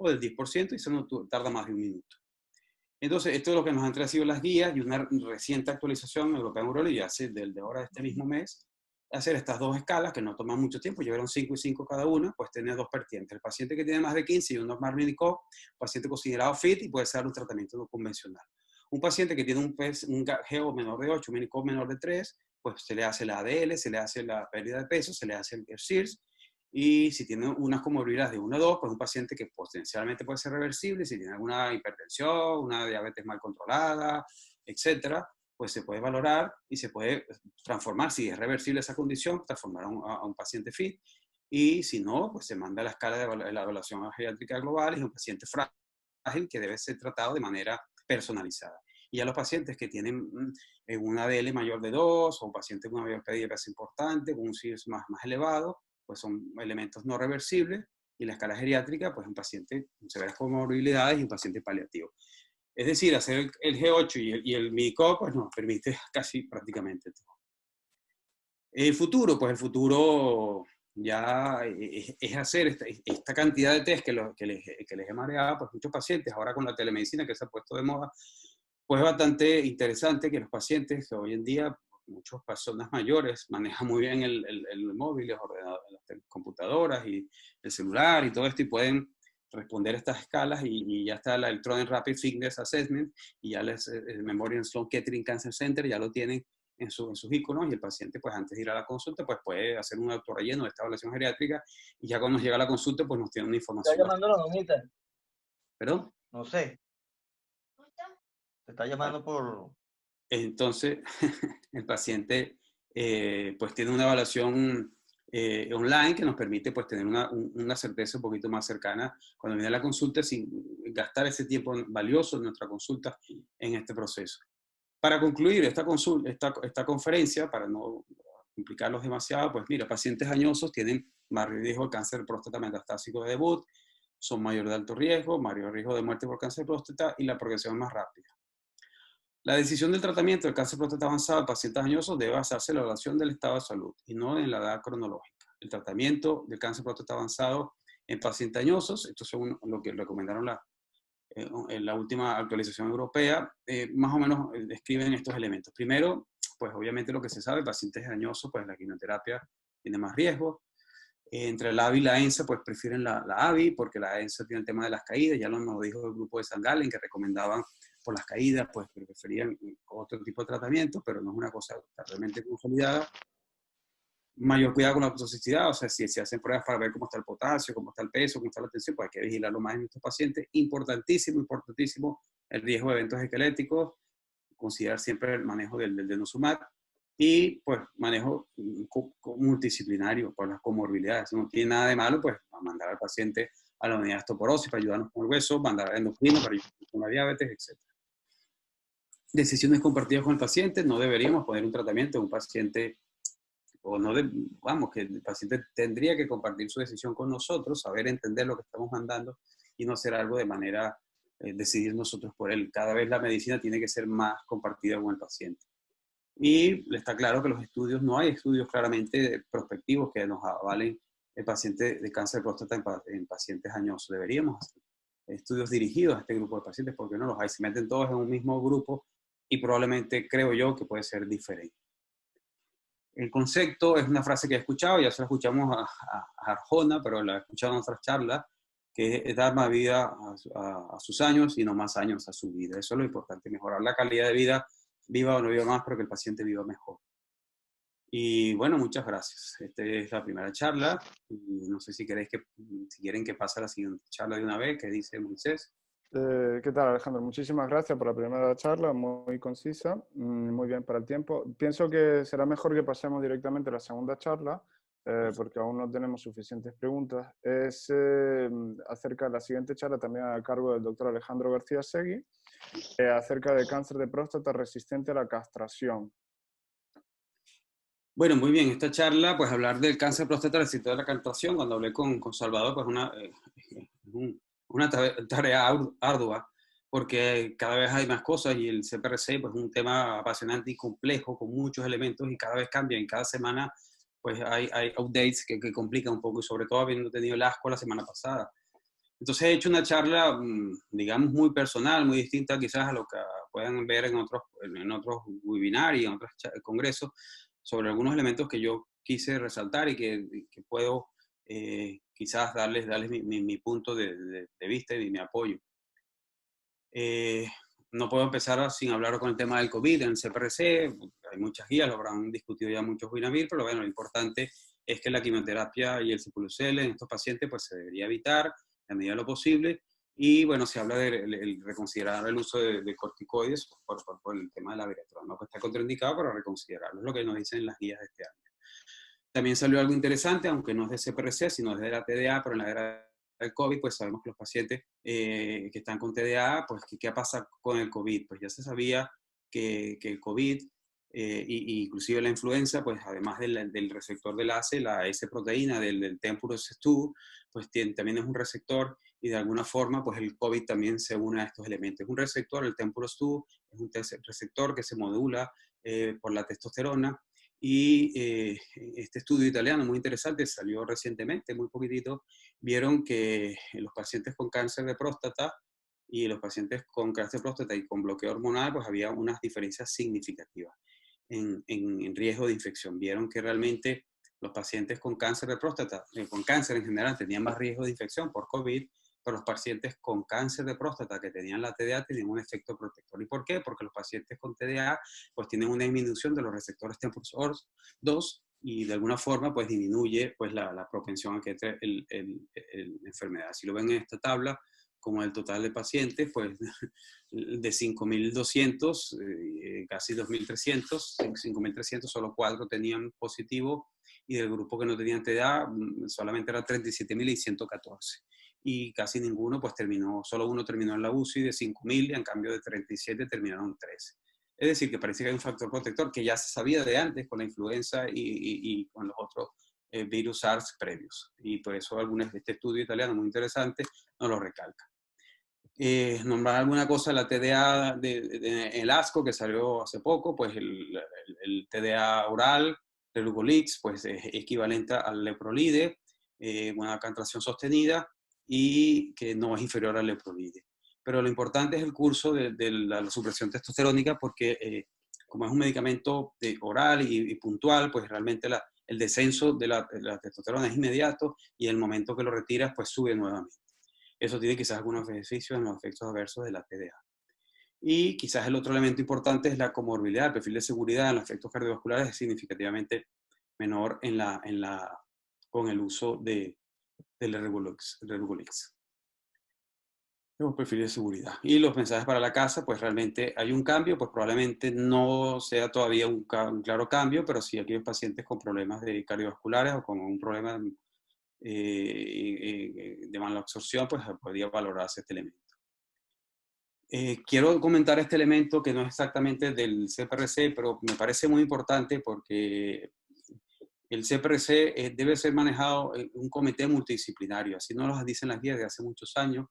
o del 10%, y eso no tarda más de 1 minuto. Entonces, esto es lo que nos han traído las guías y una reciente actualización europea en urología, de ahora de este mismo mes, hacer estas 2 escalas que no toman mucho tiempo, llevaron 5 y 5 cada una, pues tiene 2 vertientes. El paciente que tiene más de 15 y un normal médico, paciente considerado fit y puede ser un tratamiento no convencional. Un paciente que tiene un GO menor de 8, un médico menor de 3, pues se le hace la ADL, se le hace la pérdida de peso, se le hace el SIRS, y si tiene unas comorbilidades de 1 a 2, pues un paciente que potencialmente puede ser reversible, si tiene alguna hipertensión, una diabetes mal controlada, etcétera, pues se puede valorar y se puede transformar, si es reversible esa condición, transformar a un paciente fit, y si no, pues se manda a la escala de la evaluación geriátrica global, y es un paciente frágil que debe ser tratado de manera personalizada. Y a los pacientes que tienen una ADL mayor de 2, o un paciente con una mayor pérdida de peso importante, con un CIRS más elevado, pues son elementos no reversibles, y la escala geriátrica, pues un paciente con severas comorbilidades y un paciente paliativo. Es decir, hacer el G8 y el MICO, pues nos permite casi prácticamente todo. El futuro, pues el futuro ya es hacer esta cantidad de test que les he mareado, pues muchos pacientes, ahora con la telemedicina que se ha puesto de moda, pues es bastante interesante que los pacientes que hoy en día, muchas personas mayores, manejan muy bien el móvil, los ordenadores, las computadoras y el celular y todo esto, y pueden responder a estas escalas, y ya está el Electronic Rapid Fitness Assessment, y ya el Memorial Sloan Kettering Cancer Center ya lo tienen en sus iconos, y el paciente, pues antes de ir a la consulta, pues puede hacer un autorrelleno de esta evaluación geriátrica, y ya cuando nos llega a la consulta, pues nos tiene una información. ¿Está llamando a la mamita? ¿Perdón? No sé. Te está llamando por... Entonces, el paciente pues tiene una evaluación online que nos permite pues tener una certeza un poquito más cercana cuando viene a la consulta, sin gastar ese tiempo valioso en nuestra consulta en este proceso. Para concluir esta conferencia, para no complicarlos demasiado, pues mira, pacientes añosos tienen más riesgo de cáncer de próstata metastásico de debut, son mayor de alto riesgo, mayor riesgo de muerte por cáncer de próstata, y la progresión es más rápida. La decisión del tratamiento del cáncer de próstata avanzado en pacientes añosos debe basarse en la evaluación del estado de salud y no en la edad cronológica. El tratamiento del cáncer de próstata avanzado en pacientes añosos, esto es lo que recomendaron en la última actualización europea, más o menos describen estos elementos. Primero, pues obviamente lo que se sabe, pacientes añosos, pues la quimioterapia tiene más riesgo. Entre la AVI y la ENSA, pues prefieren la AVI, porque la ENSA tiene el tema de las caídas, ya nos dijo el grupo de San Galen, que recomendaban por las caídas, pues preferían otro tipo de tratamiento, pero no es una cosa realmente consolidada. Mayor cuidado con la toxicidad, o sea, si se hacen pruebas para ver cómo está el potasio, cómo está el peso, cómo está la tensión, pues hay que vigilarlo más en estos pacientes. Importantísimo el riesgo de eventos esqueléticos, considerar siempre el manejo del denosumab, y pues manejo multidisciplinario por las comorbilidades. No tiene nada de malo, pues mandar al paciente a la unidad de osteoporosis para ayudarnos con el hueso, mandar a endocrino para ayudarnos con la diabetes, etc. Decisiones compartidas con el paciente, no deberíamos poner un tratamiento en un paciente, o no, que el paciente tendría que compartir su decisión con nosotros, saber entender lo que estamos mandando y no hacer algo de manera decidir nosotros por él. Cada vez la medicina tiene que ser más compartida con el paciente. Y está claro que los estudios, no hay estudios claramente prospectivos que nos avalen el paciente de cáncer de próstata en pacientes añosos. Deberíamos hacer estudios dirigidos a este grupo de pacientes porque no los hay. Se meten todos en un mismo grupo y probablemente creo yo que puede ser diferente. El concepto es una frase que he escuchado, ya se la escuchamos a Arjona, pero la he escuchado en otras charlas, que es dar más vida a sus años y no más años a su vida. Eso es lo importante, mejorar la calidad de vida, viva o no viva más, pero que el paciente viva mejor. Y bueno, muchas gracias. Esta es la primera charla. Y no sé si quieren que pase a la siguiente charla de una vez, que dice Moisés. ¿Qué tal, Alejandro? Muchísimas gracias por la primera charla, muy concisa, muy bien para el tiempo. Pienso que será mejor que pasemos directamente a la segunda charla, porque aún no tenemos suficientes preguntas. Es acerca de la siguiente charla, también a cargo del doctor Alejandro García Segui, acerca de cáncer de próstata resistente a la castración. Bueno, muy bien. Esta charla, pues hablar del cáncer de próstata resistente a la castración. Cuando hablé con Salvador, pues una tarea ardua, porque cada vez hay más cosas y el CPRC pues, es un tema apasionante y complejo, con muchos elementos y cada vez cambia. En cada semana pues, hay updates que complican un poco, y sobre todo habiendo tenido el ASCO la semana pasada. Entonces he hecho una charla, digamos, muy personal, muy distinta quizás a lo que puedan ver en otros webinars y en otros congresos, sobre algunos elementos que yo quise resaltar y que puedo quizás darles mi punto de vista y mi apoyo. No puedo empezar sin hablar con el tema del COVID en el CPRC. Hay muchas guías, lo habrán discutido ya muchos webinars, pero bueno, lo importante es que la quimioterapia y el Sipuleucel en estos pacientes pues, se debería evitar a medida de lo posible. Y bueno, se habla de reconsiderar el uso de corticoides por el tema de la viretrona. No que está contraindicado, pero reconsiderarlo. Es lo que nos dicen las guías de este año. También salió algo interesante, aunque no es de CPRC, sino es de la TDA, pero en la era del COVID, pues sabemos que los pacientes que están con TDA, pues ¿qué pasa con el COVID? Pues ya se sabía que el COVID y inclusive la influenza, pues además del receptor del ACE, la S-proteína del Tempurus 2, pues también es un receptor y de alguna forma pues el COVID también se une a estos elementos. Es un receptor, el Tempurus 2, es un receptor que se modula por la testosterona y este estudio italiano muy interesante salió recientemente, muy poquitito, vieron que los pacientes con cáncer de próstata y los pacientes con cáncer de próstata y con bloqueo hormonal, pues había unas diferencias significativas en riesgo de infección. Vieron que realmente los pacientes con cáncer de próstata, con cáncer en general, tenían más riesgo de infección por COVID, pero los pacientes con cáncer de próstata que tenían la TDA tenían un efecto protector. ¿Y por qué? Porque los pacientes con TDA pues tienen una disminución de los receptores TMPRSS 2 y de alguna forma pues disminuye pues la propensión a que entre la enfermedad. Si lo ven en esta tabla, como el total de pacientes, pues de 5.200, casi 2.300, 5.300, solo 4 tenían positivo y del grupo que no tenían TDA solamente era 37.114. Y casi ninguno pues terminó, solo uno terminó en la UCI de 5.000 y en cambio de 37 terminaron 13. Es decir, que parece que hay un factor protector que ya se sabía de antes con la influenza y con los otros virus SARS previos. Y por eso este estudio italiano muy interesante nos lo recalca. Nombrar alguna cosa, la TDA el ASCO que salió hace poco, pues el TDA oral, el Leucolix, pues es equivalente al leprolide, una castración sostenida y que no es inferior al leprolide. Pero lo importante es el curso de la supresión testosterónica porque como es un medicamento oral y puntual, pues realmente el descenso de la testosterona es inmediato y el momento que lo retiras, pues sube nuevamente. Eso tiene quizás algunos beneficios en los efectos adversos de la TDA. Y quizás el otro elemento importante es la comorbilidad. El perfil de seguridad en los efectos cardiovasculares es significativamente menor con el uso del Relugolix. Tenemos perfil de seguridad. Y los mensajes para la casa, pues realmente hay un cambio, pues probablemente no sea todavía un claro cambio, pero sí aquellos pacientes con problemas cardiovasculares o con un problema de mala absorción, pues podría valorarse este elemento. Quiero comentar este elemento que no es exactamente del CPRC, pero me parece muy importante porque el CPRC debe ser manejado en un comité multidisciplinario, así nos lo dicen las guías de hace muchos años,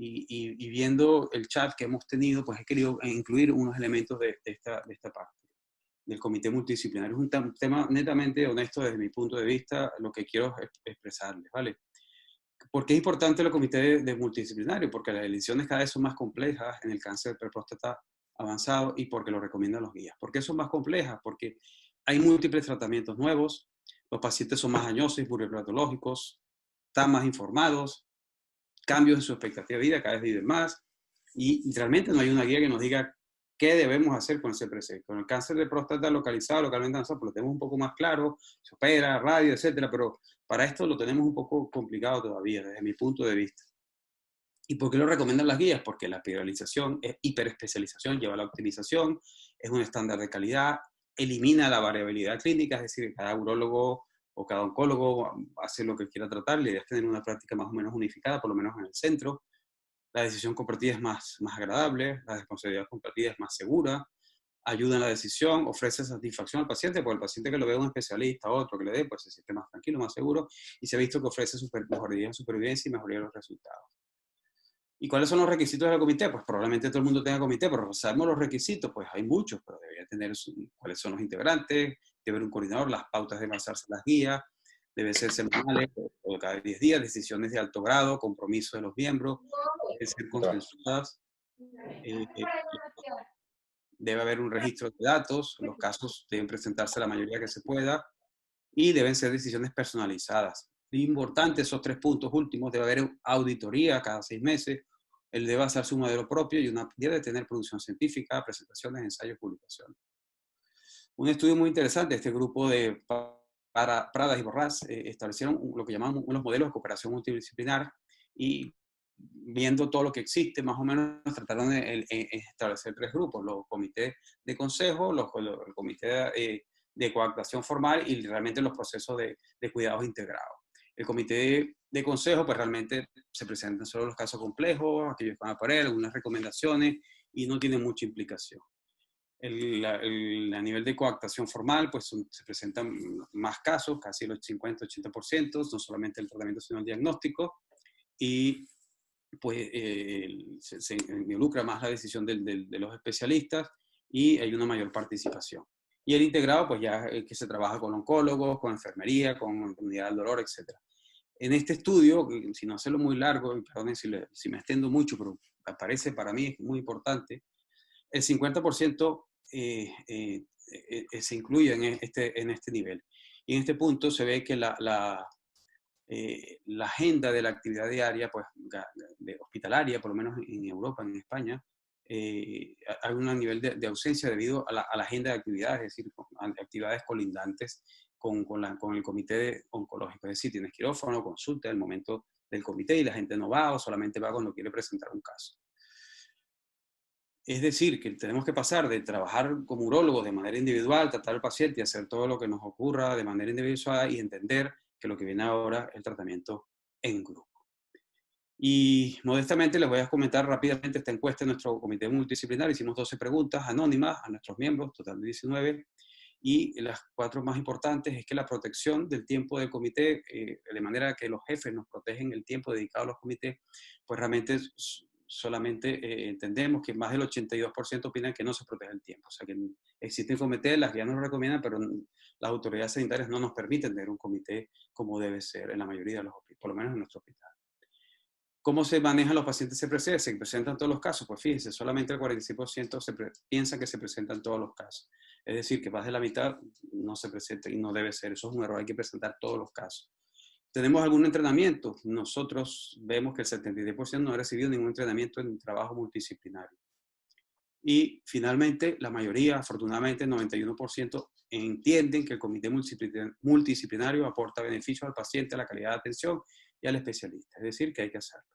y viendo el chat que hemos tenido, pues he querido incluir unos elementos de esta parte del comité multidisciplinario. Es un tema netamente honesto desde mi punto de vista, lo que quiero expresarles, ¿vale? ¿Por qué es importante el comité de multidisciplinario? Porque las elecciones cada vez son más complejas en el cáncer de próstata avanzado y porque lo recomiendan los guías. ¿Por qué son más complejas? Porque hay múltiples tratamientos nuevos, los pacientes son más añosos y pluripatológicos, están más informados, cambios en su expectativa de vida, cada vez viven más, y realmente no hay una guía que nos diga qué debemos hacer con el CPRC. Con el cáncer de próstata localizado, localmente avanzado, pues lo tenemos un poco más claro, se opera, radio, etcétera, pero para esto lo tenemos un poco complicado todavía, desde mi punto de vista. ¿Y por qué lo recomiendan las guías? Porque la especialización es hiperespecialización, lleva a la optimización, es un estándar de calidad, elimina la variabilidad clínica, es decir, cada urólogo o cada oncólogo hace lo que quiera tratar, la idea es tener una práctica más o menos unificada, por lo menos en el centro. La decisión compartida es más agradable, la responsabilidad compartida es más segura, ayuda en la decisión, ofrece satisfacción al paciente, porque el paciente que lo ve un especialista, otro que le dé, pues se siente más tranquilo, más seguro, y se ha visto que ofrece mejoría en supervivencia y mejoría en los resultados. ¿Y cuáles son los requisitos del comité? Pues probablemente todo el mundo tenga comité, pero sabemos los requisitos, pues hay muchos, pero debería tener cuáles son los integrantes, debe haber un coordinador, las pautas deben basarse en las guías, deben ser semanales o cada 10 días, decisiones de alto grado, compromiso de los miembros, deben ser consensuadas, debe haber un registro de datos, los casos deben presentarse la mayoría que se pueda y deben ser decisiones personalizadas. Importante esos 3 puntos últimos, debe haber auditoría cada 6 meses, él debe hacerse un modelo propio y debe tener producción científica, presentaciones, ensayos, publicaciones. Un estudio muy interesante, este grupo de Pradas y Borrás establecieron lo que llamamos unos modelos de cooperación multidisciplinar y viendo todo lo que existe, más o menos trataron de establecer 3 grupos, los comités de consejo, el comité de coactación formal y realmente los procesos de cuidados integrados. El comité de consejo, pues realmente se presentan solo los casos complejos, aquellos que van a aparecer, algunas recomendaciones y no tiene mucha implicación. A nivel de coactación formal, pues se presentan más casos, casi el 50-80%, no solamente el tratamiento, sino el diagnóstico, y pues se involucra más la decisión de los especialistas y hay una mayor participación. Y el integrado, pues ya que se trabaja con oncólogos, con enfermería, con unidad del dolor, etc. En este estudio, si no hacerlo muy largo, y perdonen si me extendo mucho, pero parece para mí muy importante, el 50% se incluye en este nivel. Y en este punto se ve que la agenda de la actividad diaria, pues, hospitalaria, por lo menos en Europa, en España, hay un nivel de ausencia debido a la agenda de actividades, es decir, actividades colindantes con el comité oncológico. Es decir, tienes quirófano, consulta, el momento del comité y la gente no va o solamente va cuando quiere presentar un caso. Es decir, que tenemos que pasar de trabajar como urólogos de manera individual, tratar al paciente y hacer todo lo que nos ocurra de manera individual y entender que lo que viene ahora es el tratamiento en grupo. Y modestamente les voy a comentar rápidamente esta encuesta en nuestro comité multidisciplinario. Hicimos 12 preguntas anónimas a nuestros miembros, total de 19. Y las 4 más importantes es que la protección del tiempo del comité, de manera que los jefes nos protegen el tiempo dedicado a los comités, pues realmente solamente entendemos que más del 82% opinan que no se protege el tiempo. O sea que existen comités, las guías nos lo recomiendan, pero las autoridades sanitarias no nos permiten tener un comité como debe ser en la mayoría de los hospitales, por lo menos en nuestro hospital. ¿Cómo se manejan los pacientes CPRC? ¿Se presentan todos los casos? Pues fíjense, solamente el 46% piensa que se presentan todos los casos. Es decir, que más de la mitad no se presenta y no debe ser. Eso es un error, hay que presentar todos los casos. ¿Tenemos algún entrenamiento? Nosotros vemos que el 73% no ha recibido ningún entrenamiento en trabajo multidisciplinario. Y finalmente, la mayoría, afortunadamente, el 91%, entienden que el comité multidisciplinario aporta beneficios al paciente, a la calidad de atención y al especialista. Es decir, que hay que hacerlo.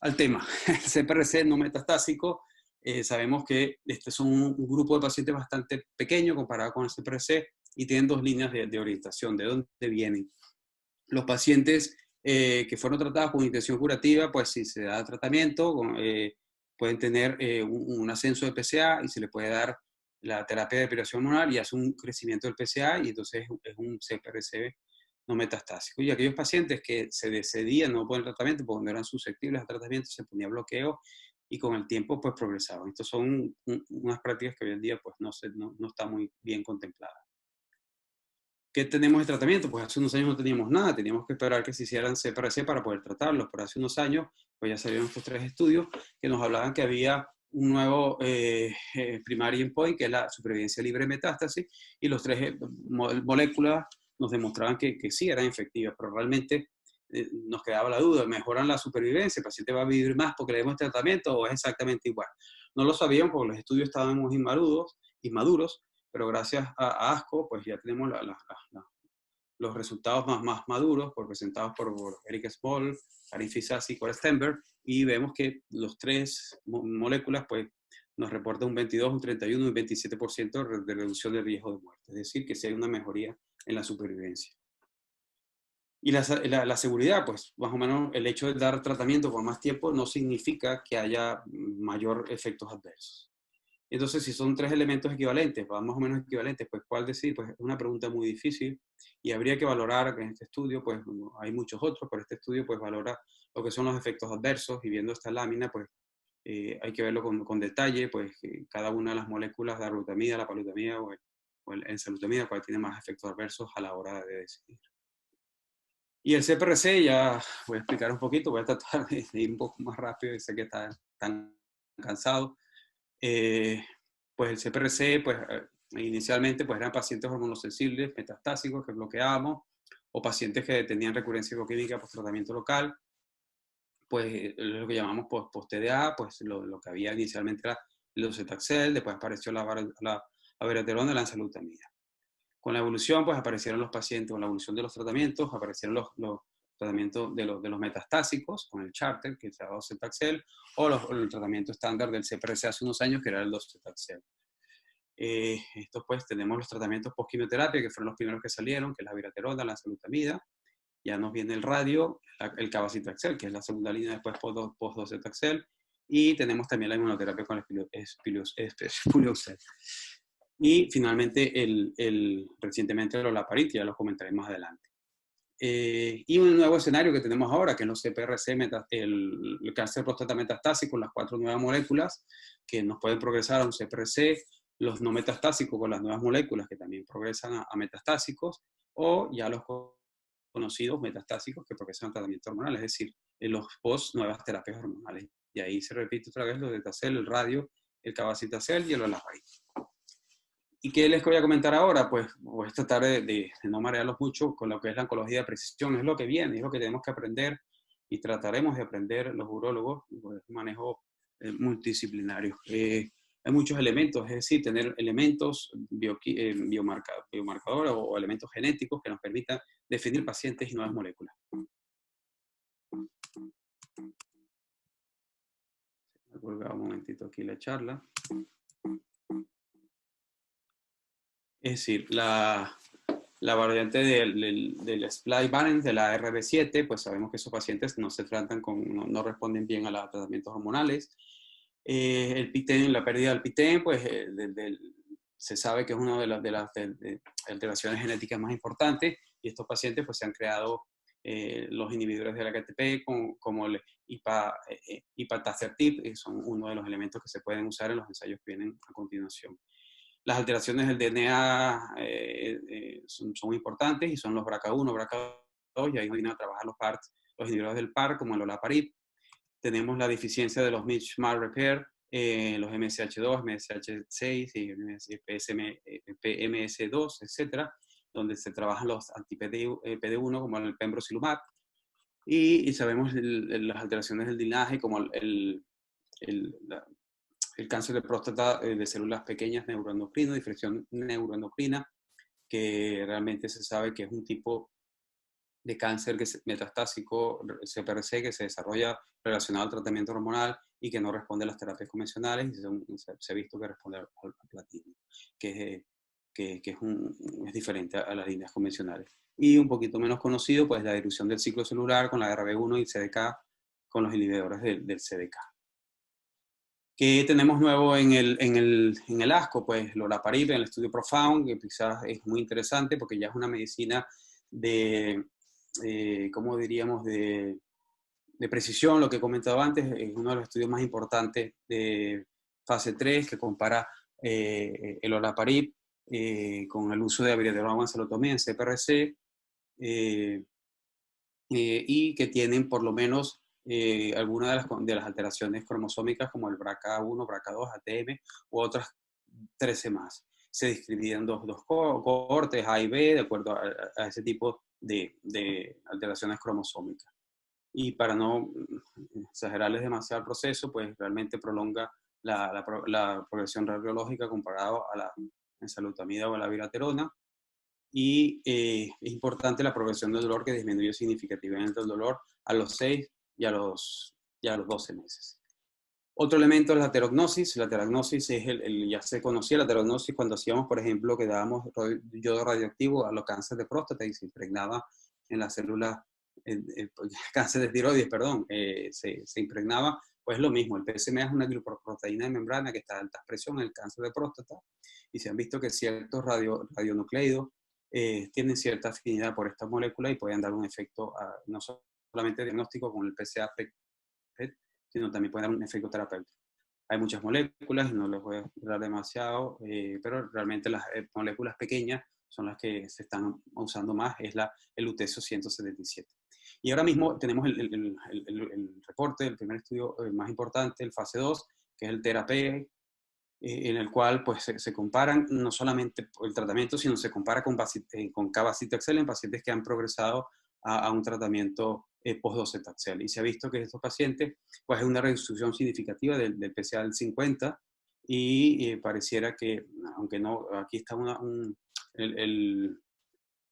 Al tema, el CPRC no metastásico, sabemos que este es un grupo de pacientes bastante pequeño comparado con el CPRC y tienen 2 líneas de orientación, de dónde vienen. Los pacientes que fueron tratados con intención curativa, pues si se da tratamiento, pueden tener un ascenso de PSA y se le puede dar la terapia de depilación hormonal y hace un crecimiento del PSA y entonces es un CPRC no metastásicos. Y aquellos pacientes que se decidían no poner tratamiento porque no eran susceptibles a tratamiento, se ponía bloqueo y con el tiempo pues progresaban. Estas son unas prácticas que hoy en día pues no está muy bien contempladas. ¿Qué tenemos de tratamiento? Pues hace unos años no teníamos nada, teníamos que esperar que se hicieran CPRC para poder tratarlos, pero hace unos años pues ya salieron estos 3 estudios que nos hablaban que había un nuevo primary endpoint, que es la supervivencia libre de metástasis, y los 3 moléculas nos demostraban que sí eran efectivas, pero realmente nos quedaba la duda, ¿mejoran la supervivencia? ¿El paciente va a vivir más porque le demos tratamiento o es exactamente igual? No lo sabíamos porque los estudios estaban muy inmaduros, pero gracias a ASCO, pues ya tenemos los resultados más maduros, presentados por Eric Small, Karin Fisasi y Cora Stenberg, y vemos que los 3 moléculas pues, nos reportan un 22, un 31 y un 27% de reducción de riesgo de muerte. Es decir, que sí hay una mejoría en la supervivencia. Y la seguridad, pues más o menos el hecho de dar tratamiento por más tiempo no significa que haya mayor efectos adversos. Entonces, si son 3 elementos equivalentes, más o menos equivalentes, pues ¿cuál decir? Pues es una pregunta muy difícil y habría que valorar que en este estudio, pues hay muchos otros, pero este estudio pues valora lo que son los efectos adversos y viendo esta lámina, pues hay que verlo con detalle, pues cada una de las moléculas, la rutamida, la palutamida o el enzalutamida, cuál tiene más efectos adversos a la hora de decidir. Y el CPRC, ya voy a explicar un poquito, voy a tratar de ir un poco más rápido, y sé que está tan cansado. Pues el CPRC, pues inicialmente pues eran pacientes hormonosensibles, metastásicos que bloqueábamos, o pacientes que tenían recurrencia bioquímica post tratamiento local, pues lo que llamamos post-TDA, pues lo que había inicialmente era el docetaxel, después apareció la abiraterona y la enzalutamida. Con la evolución, pues aparecieron los pacientes, con la evolución de los tratamientos, aparecieron los tratamientos de los metastásicos, con el charter, que se llama docetaxel, o el tratamiento estándar del CPRC hace unos años, que era el docetaxel. Esto pues tenemos los tratamientos post-quimioterapia, que fueron los primeros que salieron, que es la abiraterona, la enzalutamida. Ya nos viene el radio, el cabazitaxel, que es la segunda línea después post-docetaxel. Y tenemos también la inmunoterapia con el espilioxel. Y finalmente, recientemente el olaparib, ya lo comentaré más adelante. Y un nuevo escenario que tenemos ahora, que es los CPRC, el cáncer de próstata metastásico, las 4 nuevas moléculas que nos pueden progresar a un CPRC, los no metastásicos con las nuevas moléculas que también progresan a metastásicos, o ya los conocidos metastásicos que progresan a tratamiento hormonal, es decir, los post nuevas terapias hormonales. Y ahí se repite otra vez los de Tacel, el radio, el cabazitaxel y el olaparib. ¿Y qué les voy a comentar ahora? Pues voy a tratar de no marearlos mucho con lo que es la oncología de precisión. Es lo que viene, es lo que tenemos que aprender y trataremos de aprender los urólogos, pues, es un manejo multidisciplinario. Hay muchos elementos, es decir, tener elementos biomarcadores o elementos genéticos que nos permitan definir pacientes y nuevas moléculas. Voy a volver un momentito aquí la charla. Es decir, la variante del splice variant de la RB7, pues sabemos que esos pacientes no se tratan no responden bien a los tratamientos hormonales. El PTEN, la pérdida del PTEN, pues se sabe que es una de las alteraciones genéticas más importantes, y estos pacientes pues se han creado los inhibidores de la AKT como el ipatasertib, que son uno de los elementos que se pueden usar en los ensayos que vienen a continuación. Las alteraciones del DNA son importantes y son los BRCA1, BRCA2, y ahí vienen a trabajar los inhibidores del PAR, como el olaparib. Tenemos la deficiencia de los mismatch repair, los MSH2, MSH6 y PMS2, etcétera, donde se trabajan los anti-PD1 como el pembrolizumab. Y sabemos las alteraciones del linaje como el cáncer de próstata de células pequeñas neuroendocrino, difracción neuroendocrina, que realmente se sabe que es un tipo de cáncer metastásico, CPRC, que se desarrolla relacionado al tratamiento hormonal y que no responde a las terapias convencionales, y se ha visto que responde al platino, que es diferente a las líneas convencionales. Y un poquito menos conocido, pues la dilución del ciclo celular con la RB1 y CDK, con los inhibidores del CDK. ¿Qué tenemos nuevo en el ASCO? Pues el olaparib en el estudio Profound, que quizás es muy interesante porque ya es una medicina ¿cómo diríamos?, de precisión. Lo que he comentado antes es uno de los estudios más importantes de fase 3 que compara el olaparib con el uso de abiraterona en CPRC, y que tienen por lo menos algunas de las alteraciones cromosómicas como el BRCA1, BRCA2, ATM u otras 13 más. Se dividían dos cohortes, A y B, de acuerdo a ese tipo de alteraciones cromosómicas. Y para no exagerarles demasiado el proceso, pues realmente prolonga la progresión radiológica comparado a la enzalutamida o a la abiraterona. Y es importante la progresión del dolor, que disminuye significativamente el dolor a los 6 y a los 12 meses. Otro elemento es la terognosis. La terognosis es ya se conocía la terognosis cuando hacíamos, por ejemplo, que dábamos yodo radioactivo a los cánceres de próstata y se impregnaba en las células, cáncer de tiroides, perdón, se impregnaba. Pues lo mismo, el PSMA es una glicoproteína de membrana que está a alta presión en el cáncer de próstata, y se han visto que ciertos radionucleidos tienen cierta afinidad por esta molécula y pueden dar un efecto no solamente diagnóstico con el PSA-PET, sino también pueden dar un efecto terapéutico. Hay muchas moléculas y no les voy a hablar demasiado, pero realmente las moléculas pequeñas son las que se están usando más, es el lutesio 177. Y ahora mismo tenemos el reporte, el primer estudio más importante, el fase 2, que es el TERAPE, en el cual pues, se comparan no solamente el tratamiento, sino se compara con cabazitaxel en pacientes que han progresado a un tratamiento post-docetaxel. Y se ha visto que estos pacientes, pues hay una reducción significativa del PSA del 50, y pareciera que, aunque no, aquí está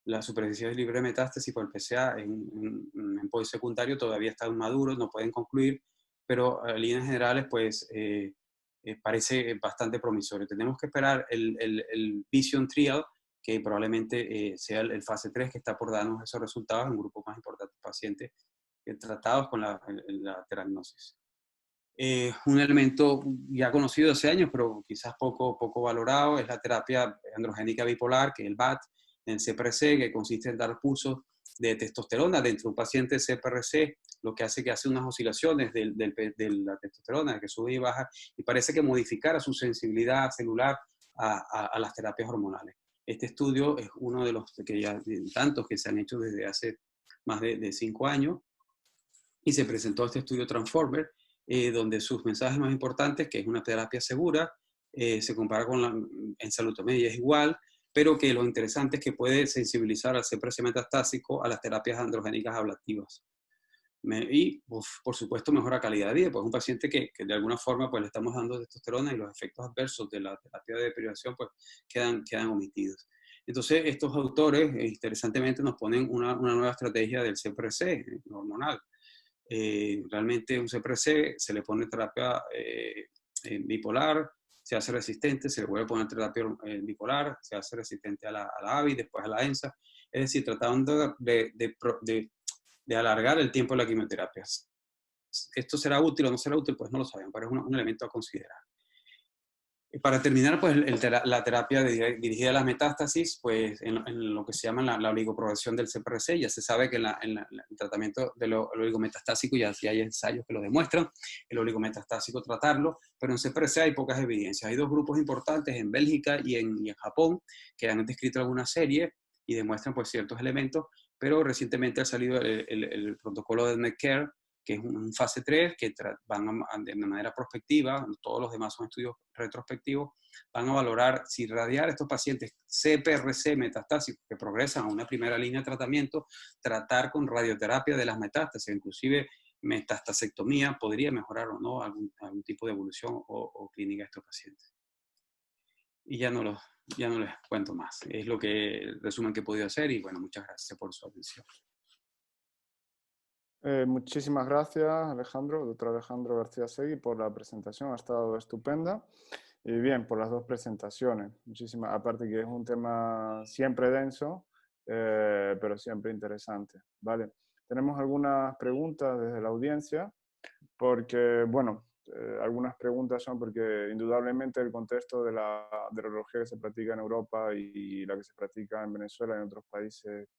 la supervivencia libre de metástasis por el PSA en polio-secundario todavía está maduro, no pueden concluir, pero en líneas generales, pues parece bastante promisorio. Tenemos que esperar el Vision Trial, que probablemente sea el fase 3 que está por darnos esos resultados en grupos más importantes de pacientes tratados con la teragnosis. Un elemento ya conocido hace años, pero quizás poco valorado, es la terapia androgénica bipolar, que es el BAT, en CPRC, que consiste en dar pulsos de testosterona dentro de un paciente de CPRC, lo que hace unas oscilaciones de la testosterona, que sube y baja, y parece que modificara su sensibilidad celular a las terapias hormonales. Este estudio es uno de los tantos que se han hecho desde hace más de 5 años, y se presentó este estudio Transformer, donde sus mensajes más importantes, que es una terapia segura, se compara con la enzalutamida, es igual, pero que lo interesante es que puede sensibilizar al CPRC metastásico a las terapias androgénicas ablativas. Y, por supuesto, mejora calidad de vida, pues un paciente que de alguna forma pues, le estamos dando testosterona y los efectos adversos de la terapia de deprivación pues, quedan omitidos. Entonces, estos autores, interesantemente, nos ponen una nueva estrategia del CPRC hormonal. Realmente un CPRC se le pone terapia bipolar, se hace resistente, se le vuelve a poner terapia bipolar, se hace resistente a la AVI, después a la ENSA, es decir, tratando de alargar el tiempo de la quimioterapia. ¿Esto será útil o no será útil? Pues no lo sabemos, pero es un elemento a considerar. Para terminar, pues la terapia dirigida a las metástasis, pues en lo que se llama la oligoprogresión del CPRC, ya se sabe que en el tratamiento del oligometastásico ya hay ensayos que lo demuestran, el oligometastásico tratarlo, pero en CPRC hay pocas evidencias. Hay dos grupos importantes en Bélgica y en Japón que han descrito alguna serie y demuestran pues ciertos elementos, pero recientemente ha salido el protocolo de Medcare, que es un fase 3, que van de manera prospectiva, todos los demás son estudios retrospectivos, van a valorar si irradiar a estos pacientes CPRC metastásicos que progresan a una primera línea de tratamiento, tratar con radioterapia de las metástasis, inclusive metastasectomía, podría mejorar o no algún tipo de evolución o clínica de estos pacientes. Y ya no les cuento más. Es lo que el resumen que he podido hacer y bueno, muchas gracias por su atención. Muchísimas gracias, Alejandro, doctor Alejandro García Segui, por la presentación. Ha estado estupenda. Y bien, por las dos presentaciones. Muchísimas, aparte que es un tema siempre denso, pero siempre interesante. Vale. Tenemos algunas preguntas desde la audiencia, porque, bueno, algunas preguntas son porque indudablemente el contexto de la urología que se practica en Europa y la que se practica en Venezuela y en otros países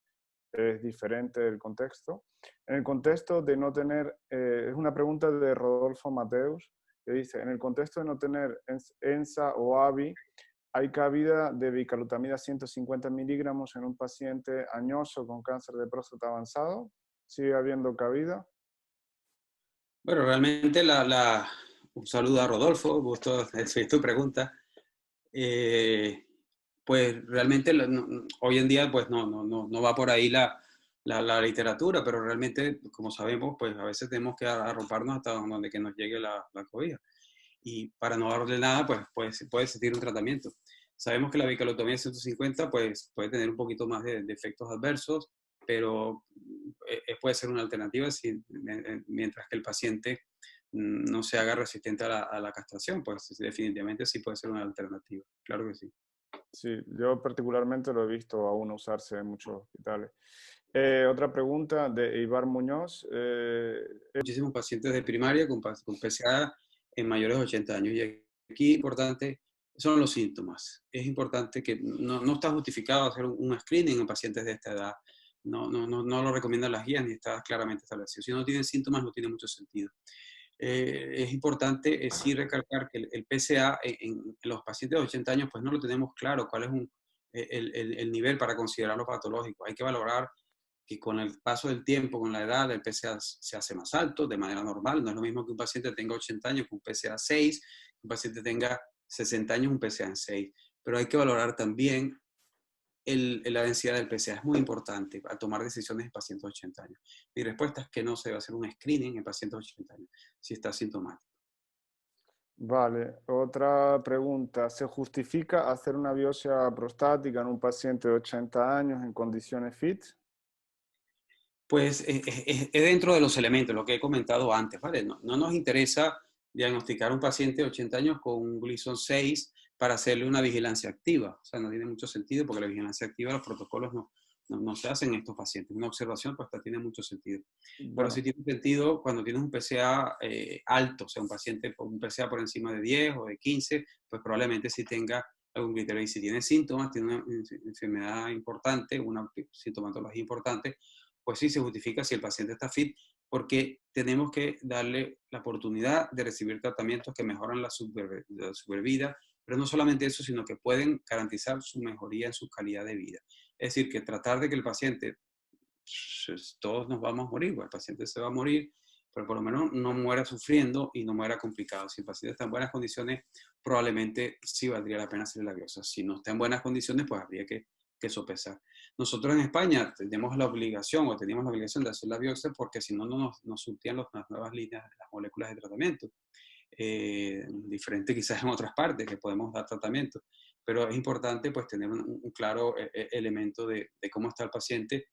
es diferente el contexto. En el contexto de no tener, es una pregunta de Rodolfo Mateus, que dice, en el contexto de no tener ENSA o AVI, ¿hay cabida de bicalutamida 150 miligramos en un paciente añoso con cáncer de próstata avanzado? ¿Sigue habiendo cabida? Bueno, realmente un saludo a Rodolfo, gusto de tu pregunta. Pues realmente hoy en día pues no va por ahí la literatura, pero realmente, como sabemos, pues a veces tenemos que arroparnos hasta donde que nos llegue la cobija. Y para no darle nada, pues puede existir un tratamiento. Sabemos que la bicalutamida 150 pues, puede tener un poquito más de efectos adversos, pero puede ser una alternativa mientras que el paciente no se haga resistente a la castración, pues definitivamente sí puede ser una alternativa, claro que sí. Sí, yo particularmente lo he visto aún usarse en muchos hospitales. Otra pregunta de Ibar Muñoz. Muchísimos pacientes de primaria con PSA en mayores de 80 años. Y aquí importante son los síntomas. Es importante que no está justificado hacer un screening en pacientes de esta edad. No lo recomiendan las guías ni está claramente establecido. Si no tienen síntomas, no tiene mucho sentido. Es importante sí recalcar que el PSA en los pacientes de 80 años, pues no lo tenemos claro cuál es el nivel para considerarlo patológico. Hay que valorar que con el paso del tiempo, con la edad, el PSA se hace más alto de manera normal. No es lo mismo que un paciente tenga 80 años con un PSA 6, que un paciente tenga 60 años un PSA en 6. Pero hay que valorar también la densidad del PSA. Es muy importante al tomar decisiones en pacientes de 80 años. Mi respuesta es que no se debe hacer un screening en pacientes de 80 años si está sintomático. Vale, otra pregunta. ¿Se justifica hacer una biopsia prostática en un paciente de 80 años en condiciones fit? Pues es dentro de los elementos, lo que he comentado antes, ¿vale? No nos interesa diagnosticar a un paciente de 80 años con un Gleason 6 para hacerle una vigilancia activa. O sea, no tiene mucho sentido porque la vigilancia activa, los protocolos no se hacen en estos pacientes. Una observación, pues, tiene mucho sentido. Bueno, Pero sí tiene sentido cuando tienes un PSA alto, o sea, un paciente con un PSA por encima de 10 o de 15, pues probablemente sí tenga algún criterio. Y si tiene síntomas, tiene una enfermedad importante, una sintomatología importante, pues sí se justifica si el paciente está fit, porque tenemos que darle la oportunidad de recibir tratamientos que mejoran la supervida, pero no solamente eso, sino que pueden garantizar su mejoría en su calidad de vida. Es decir, que tratar de que el paciente, todos nos vamos a morir, pues el paciente se va a morir, pero por lo menos no muera sufriendo y no muera complicado. Si el paciente está en buenas condiciones, probablemente sí valdría la pena hacerle la biopsia. Si no está en buenas condiciones, pues habría que sopesar. Nosotros en España tenemos la obligación de hacer la biopsia porque si no, no nos surtían las nuevas líneas, las moléculas de tratamiento. Diferente quizás en otras partes que podemos dar tratamiento, pero es importante pues tener un claro elemento de cómo está el paciente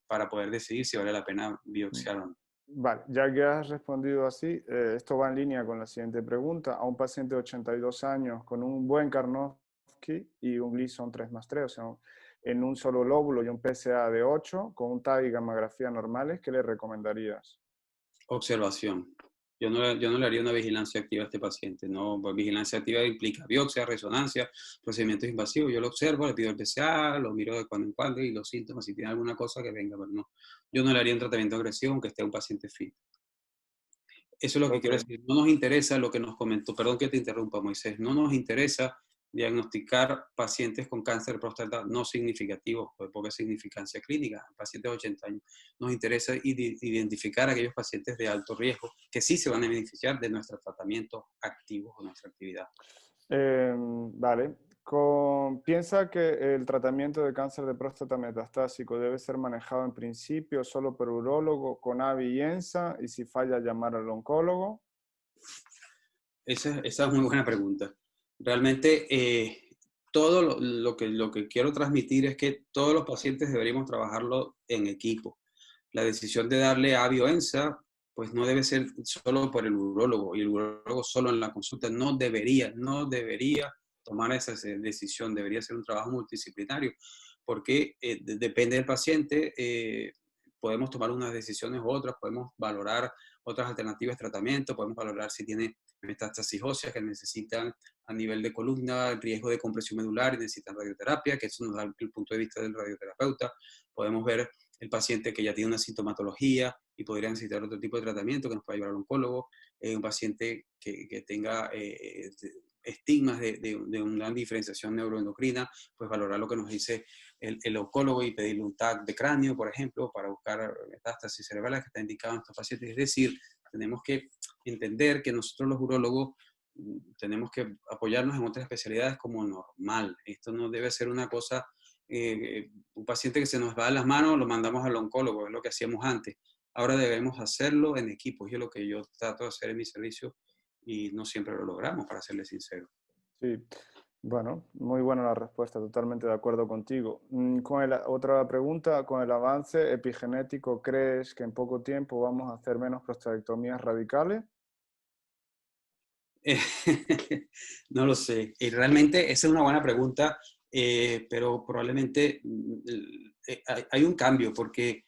para poder decidir si vale la pena biopsiar o no. Vale, ya que has respondido así, esto va en línea con la siguiente pregunta. A un paciente de 82 años con un buen Karnofsky y un Gleason 3+3, o sea, en un solo lóbulo y un PSA de 8, con un TAG y gamografía normales, ¿qué le recomendarías? Observación. Yo no le haría una vigilancia activa a este paciente. No, pues, vigilancia activa implica biopsia, resonancia, procedimientos invasivos. Yo lo observo, le pido el PSA, lo miro de cuando en cuando y los síntomas, si tiene alguna cosa que venga, pero no. Yo no le haría un tratamiento agresivo aunque esté un paciente fit. Eso es lo que quiero decir. No nos interesa lo que nos comentó, perdón que te interrumpa, Moisés, no nos interesa diagnosticar pacientes con cáncer de próstata no significativos, de poca significancia clínica, pacientes de 80 años. Nos interesa identificar a aquellos pacientes de alto riesgo que sí se van a beneficiar de nuestro tratamiento activo o nuestra actividad. Vale. ¿Piensa que el tratamiento de cáncer de próstata metastásico debe ser manejado en principio solo por urólogo con AVI y ENSA y si falla llamar al oncólogo? Esa es muy buena pregunta. Realmente todo lo que quiero transmitir es que todos los pacientes deberíamos trabajarlo en equipo. La decisión de darle AVI o ENSA pues no debe ser solo por el urólogo, y el urólogo solo en la consulta no debería tomar esa decisión, debería ser un trabajo multidisciplinario, porque depende del paciente, podemos tomar unas decisiones u otras, podemos valorar otras alternativas de tratamiento, podemos valorar si tiene metástasis óseas que necesitan a nivel de columna, riesgo de compresión medular y necesitan radioterapia, que eso nos da el punto de vista del radioterapeuta. Podemos ver el paciente que ya tiene una sintomatología y podría necesitar otro tipo de tratamiento que nos pueda llevar al oncólogo, un paciente que tenga estigmas de una diferenciación neuroendocrina, pues valorar lo que nos dice el oncólogo y pedirle un TAC de cráneo, por ejemplo, para buscar metástasis cerebrales que está indicado en estos pacientes. Es decir, tenemos que entender que nosotros los urólogos tenemos que apoyarnos en otras especialidades como normal. Esto no debe ser una cosa, un paciente que se nos va de las manos, lo mandamos al oncólogo, es lo que hacíamos antes. Ahora debemos hacerlo en equipo, y es lo que yo trato de hacer en mi servicio y no siempre lo logramos, para serle sincero. Sí, bueno, muy buena la respuesta, totalmente de acuerdo contigo. Otra pregunta, con el avance epigenético, ¿crees que en poco tiempo vamos a hacer menos prostatectomías radicales? No lo sé. Y realmente esa es una buena pregunta, pero probablemente hay un cambio, porque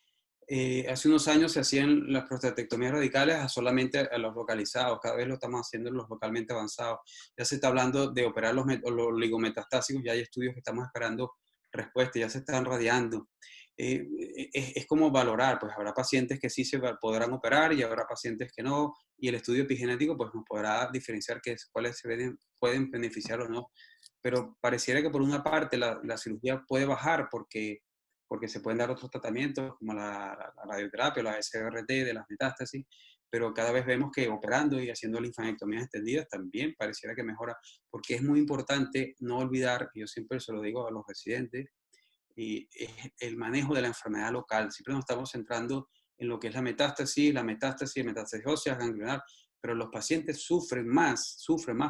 hace unos años se hacían las prostatectomías radicales solamente a los localizados, cada vez lo estamos haciendo en los localmente avanzados. Ya se está hablando de operar los oligometastásicos, ya hay estudios que estamos esperando respuesta, ya se están radiando. Es como valorar, pues habrá pacientes que sí se podrán operar y habrá pacientes que no, y el estudio epigenético pues nos podrá diferenciar cuáles pueden beneficiar o no. Pero pareciera que por una parte la cirugía puede bajar porque se pueden dar otros tratamientos como la radioterapia o la SRT de las metástasis, pero cada vez vemos que operando y haciendo linfanectomías extendidas también pareciera que mejora, porque es muy importante no olvidar, y yo siempre se lo digo a los residentes, y el manejo de la enfermedad local. Siempre nos estamos centrando en lo que es la metástasis, metástasis ósea, ganglionar, pero los pacientes sufren más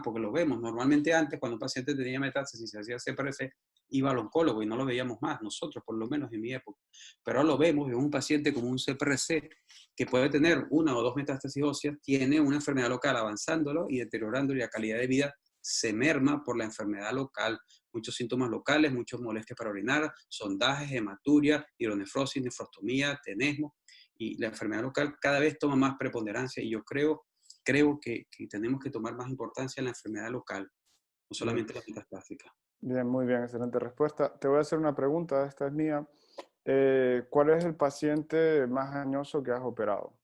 porque lo vemos. Normalmente antes, cuando un paciente tenía metástasis y se hacía CPRC, iba al oncólogo y no lo veíamos más, nosotros por lo menos en mi época. Pero ahora lo vemos, un paciente con un CPRC que puede tener una o dos metástasis óseas, tiene una enfermedad local avanzándolo y deteriorándolo, y la calidad de vida se merma por la enfermedad local. Muchos síntomas locales, muchas molestias para orinar, sondajes, hematuria, hidronefrosis, nefrostomía, tenesmo, y la enfermedad local cada vez toma más preponderancia, y yo creo que tenemos que tomar más importancia en la enfermedad local, no solamente la metastásica. Bien, muy bien, excelente respuesta. Te voy a hacer una pregunta, esta es mía. ¿Cuál es el paciente más añoso que has operado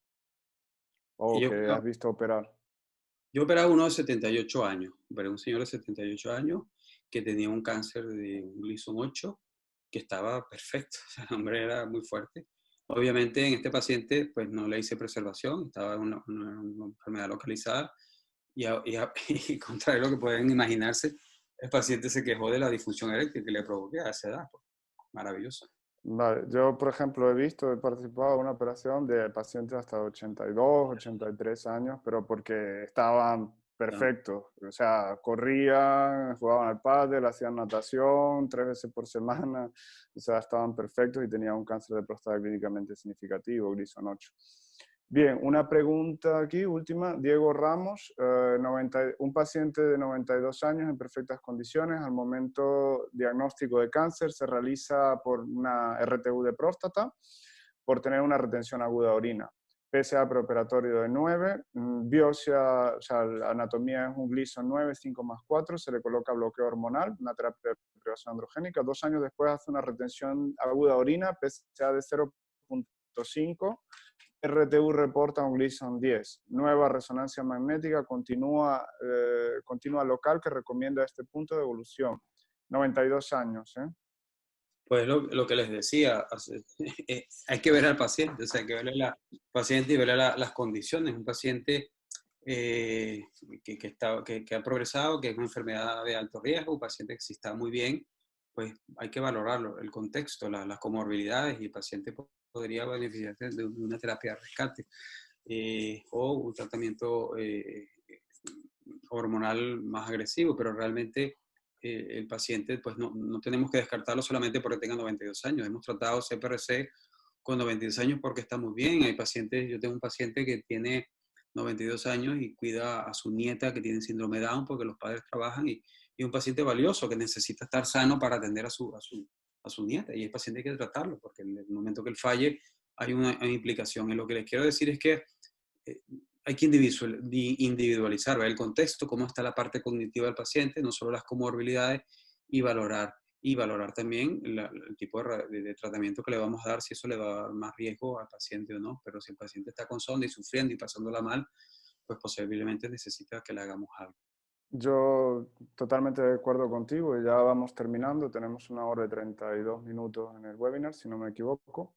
o que has visto operar? Yo operaba uno de 78 años, operé un señor de 78 años que tenía un cáncer de un Gleason 8, que estaba perfecto, o sea, el hombre era muy fuerte. Obviamente en este paciente pues no le hice preservación, estaba en una enfermedad localizada, y contrario a lo que pueden imaginarse, el paciente se quejó de la disfunción eréctil que le provoqué a esa edad. Pues, maravilloso. Vale, yo por ejemplo he participado en una operación de pacientes hasta 82, 83 años, pero porque estaban perfectos, o sea, corrían, jugaban al pádel, hacían natación 3 veces por semana, o sea, estaban perfectos y tenían un cáncer de próstata clínicamente significativo, Gleason 8. Bien, una pregunta aquí, última. Diego Ramos, un paciente de 92 años en perfectas condiciones. Al momento diagnóstico de cáncer se realiza por una RTU de próstata por tener una retención aguda de orina. PSA preoperatorio de 9, biopsia, o sea, la anatomía es un Gleason 9, 5+4, se le coloca bloqueo hormonal, una terapia de privación androgénica. 2 años después hace una retención aguda de orina, PSA de 0.5, RTU reporta un Gleason 10. Nueva resonancia magnética continua local que recomienda este punto de evolución. 92 años. Pues lo que les decía, hay que ver al paciente, o sea, hay que verle al paciente y verle las condiciones. Un paciente que ha progresado, que es una enfermedad de alto riesgo, un paciente que sí está muy bien, pues hay que valorarlo, el contexto, las comorbilidades, y el paciente podría beneficiarse de una terapia de rescate o un tratamiento hormonal más agresivo, pero realmente el paciente, pues no tenemos que descartarlo solamente porque tenga 92 años. Hemos tratado CPRC con 92 años porque está muy bien. Hay pacientes, yo tengo un paciente que tiene 92 años y cuida a su nieta que tiene síndrome de Down porque los padres trabajan, y un paciente valioso que necesita estar sano para atender a su nieta, y el paciente hay que tratarlo porque en el momento que él falle hay una implicación. Y lo que les quiero decir es que hay que individualizar, ver el contexto, cómo está la parte cognitiva del paciente, no solo las comorbilidades, y valorar también el tipo de tratamiento que le vamos a dar, si eso le va a dar más riesgo al paciente o no. Pero si el paciente está con sonda y sufriendo y pasándola mal, pues posiblemente necesita que le hagamos algo. Yo totalmente de acuerdo contigo y ya vamos terminando. Tenemos 1 hora y 32 minutos en el webinar, si no me equivoco.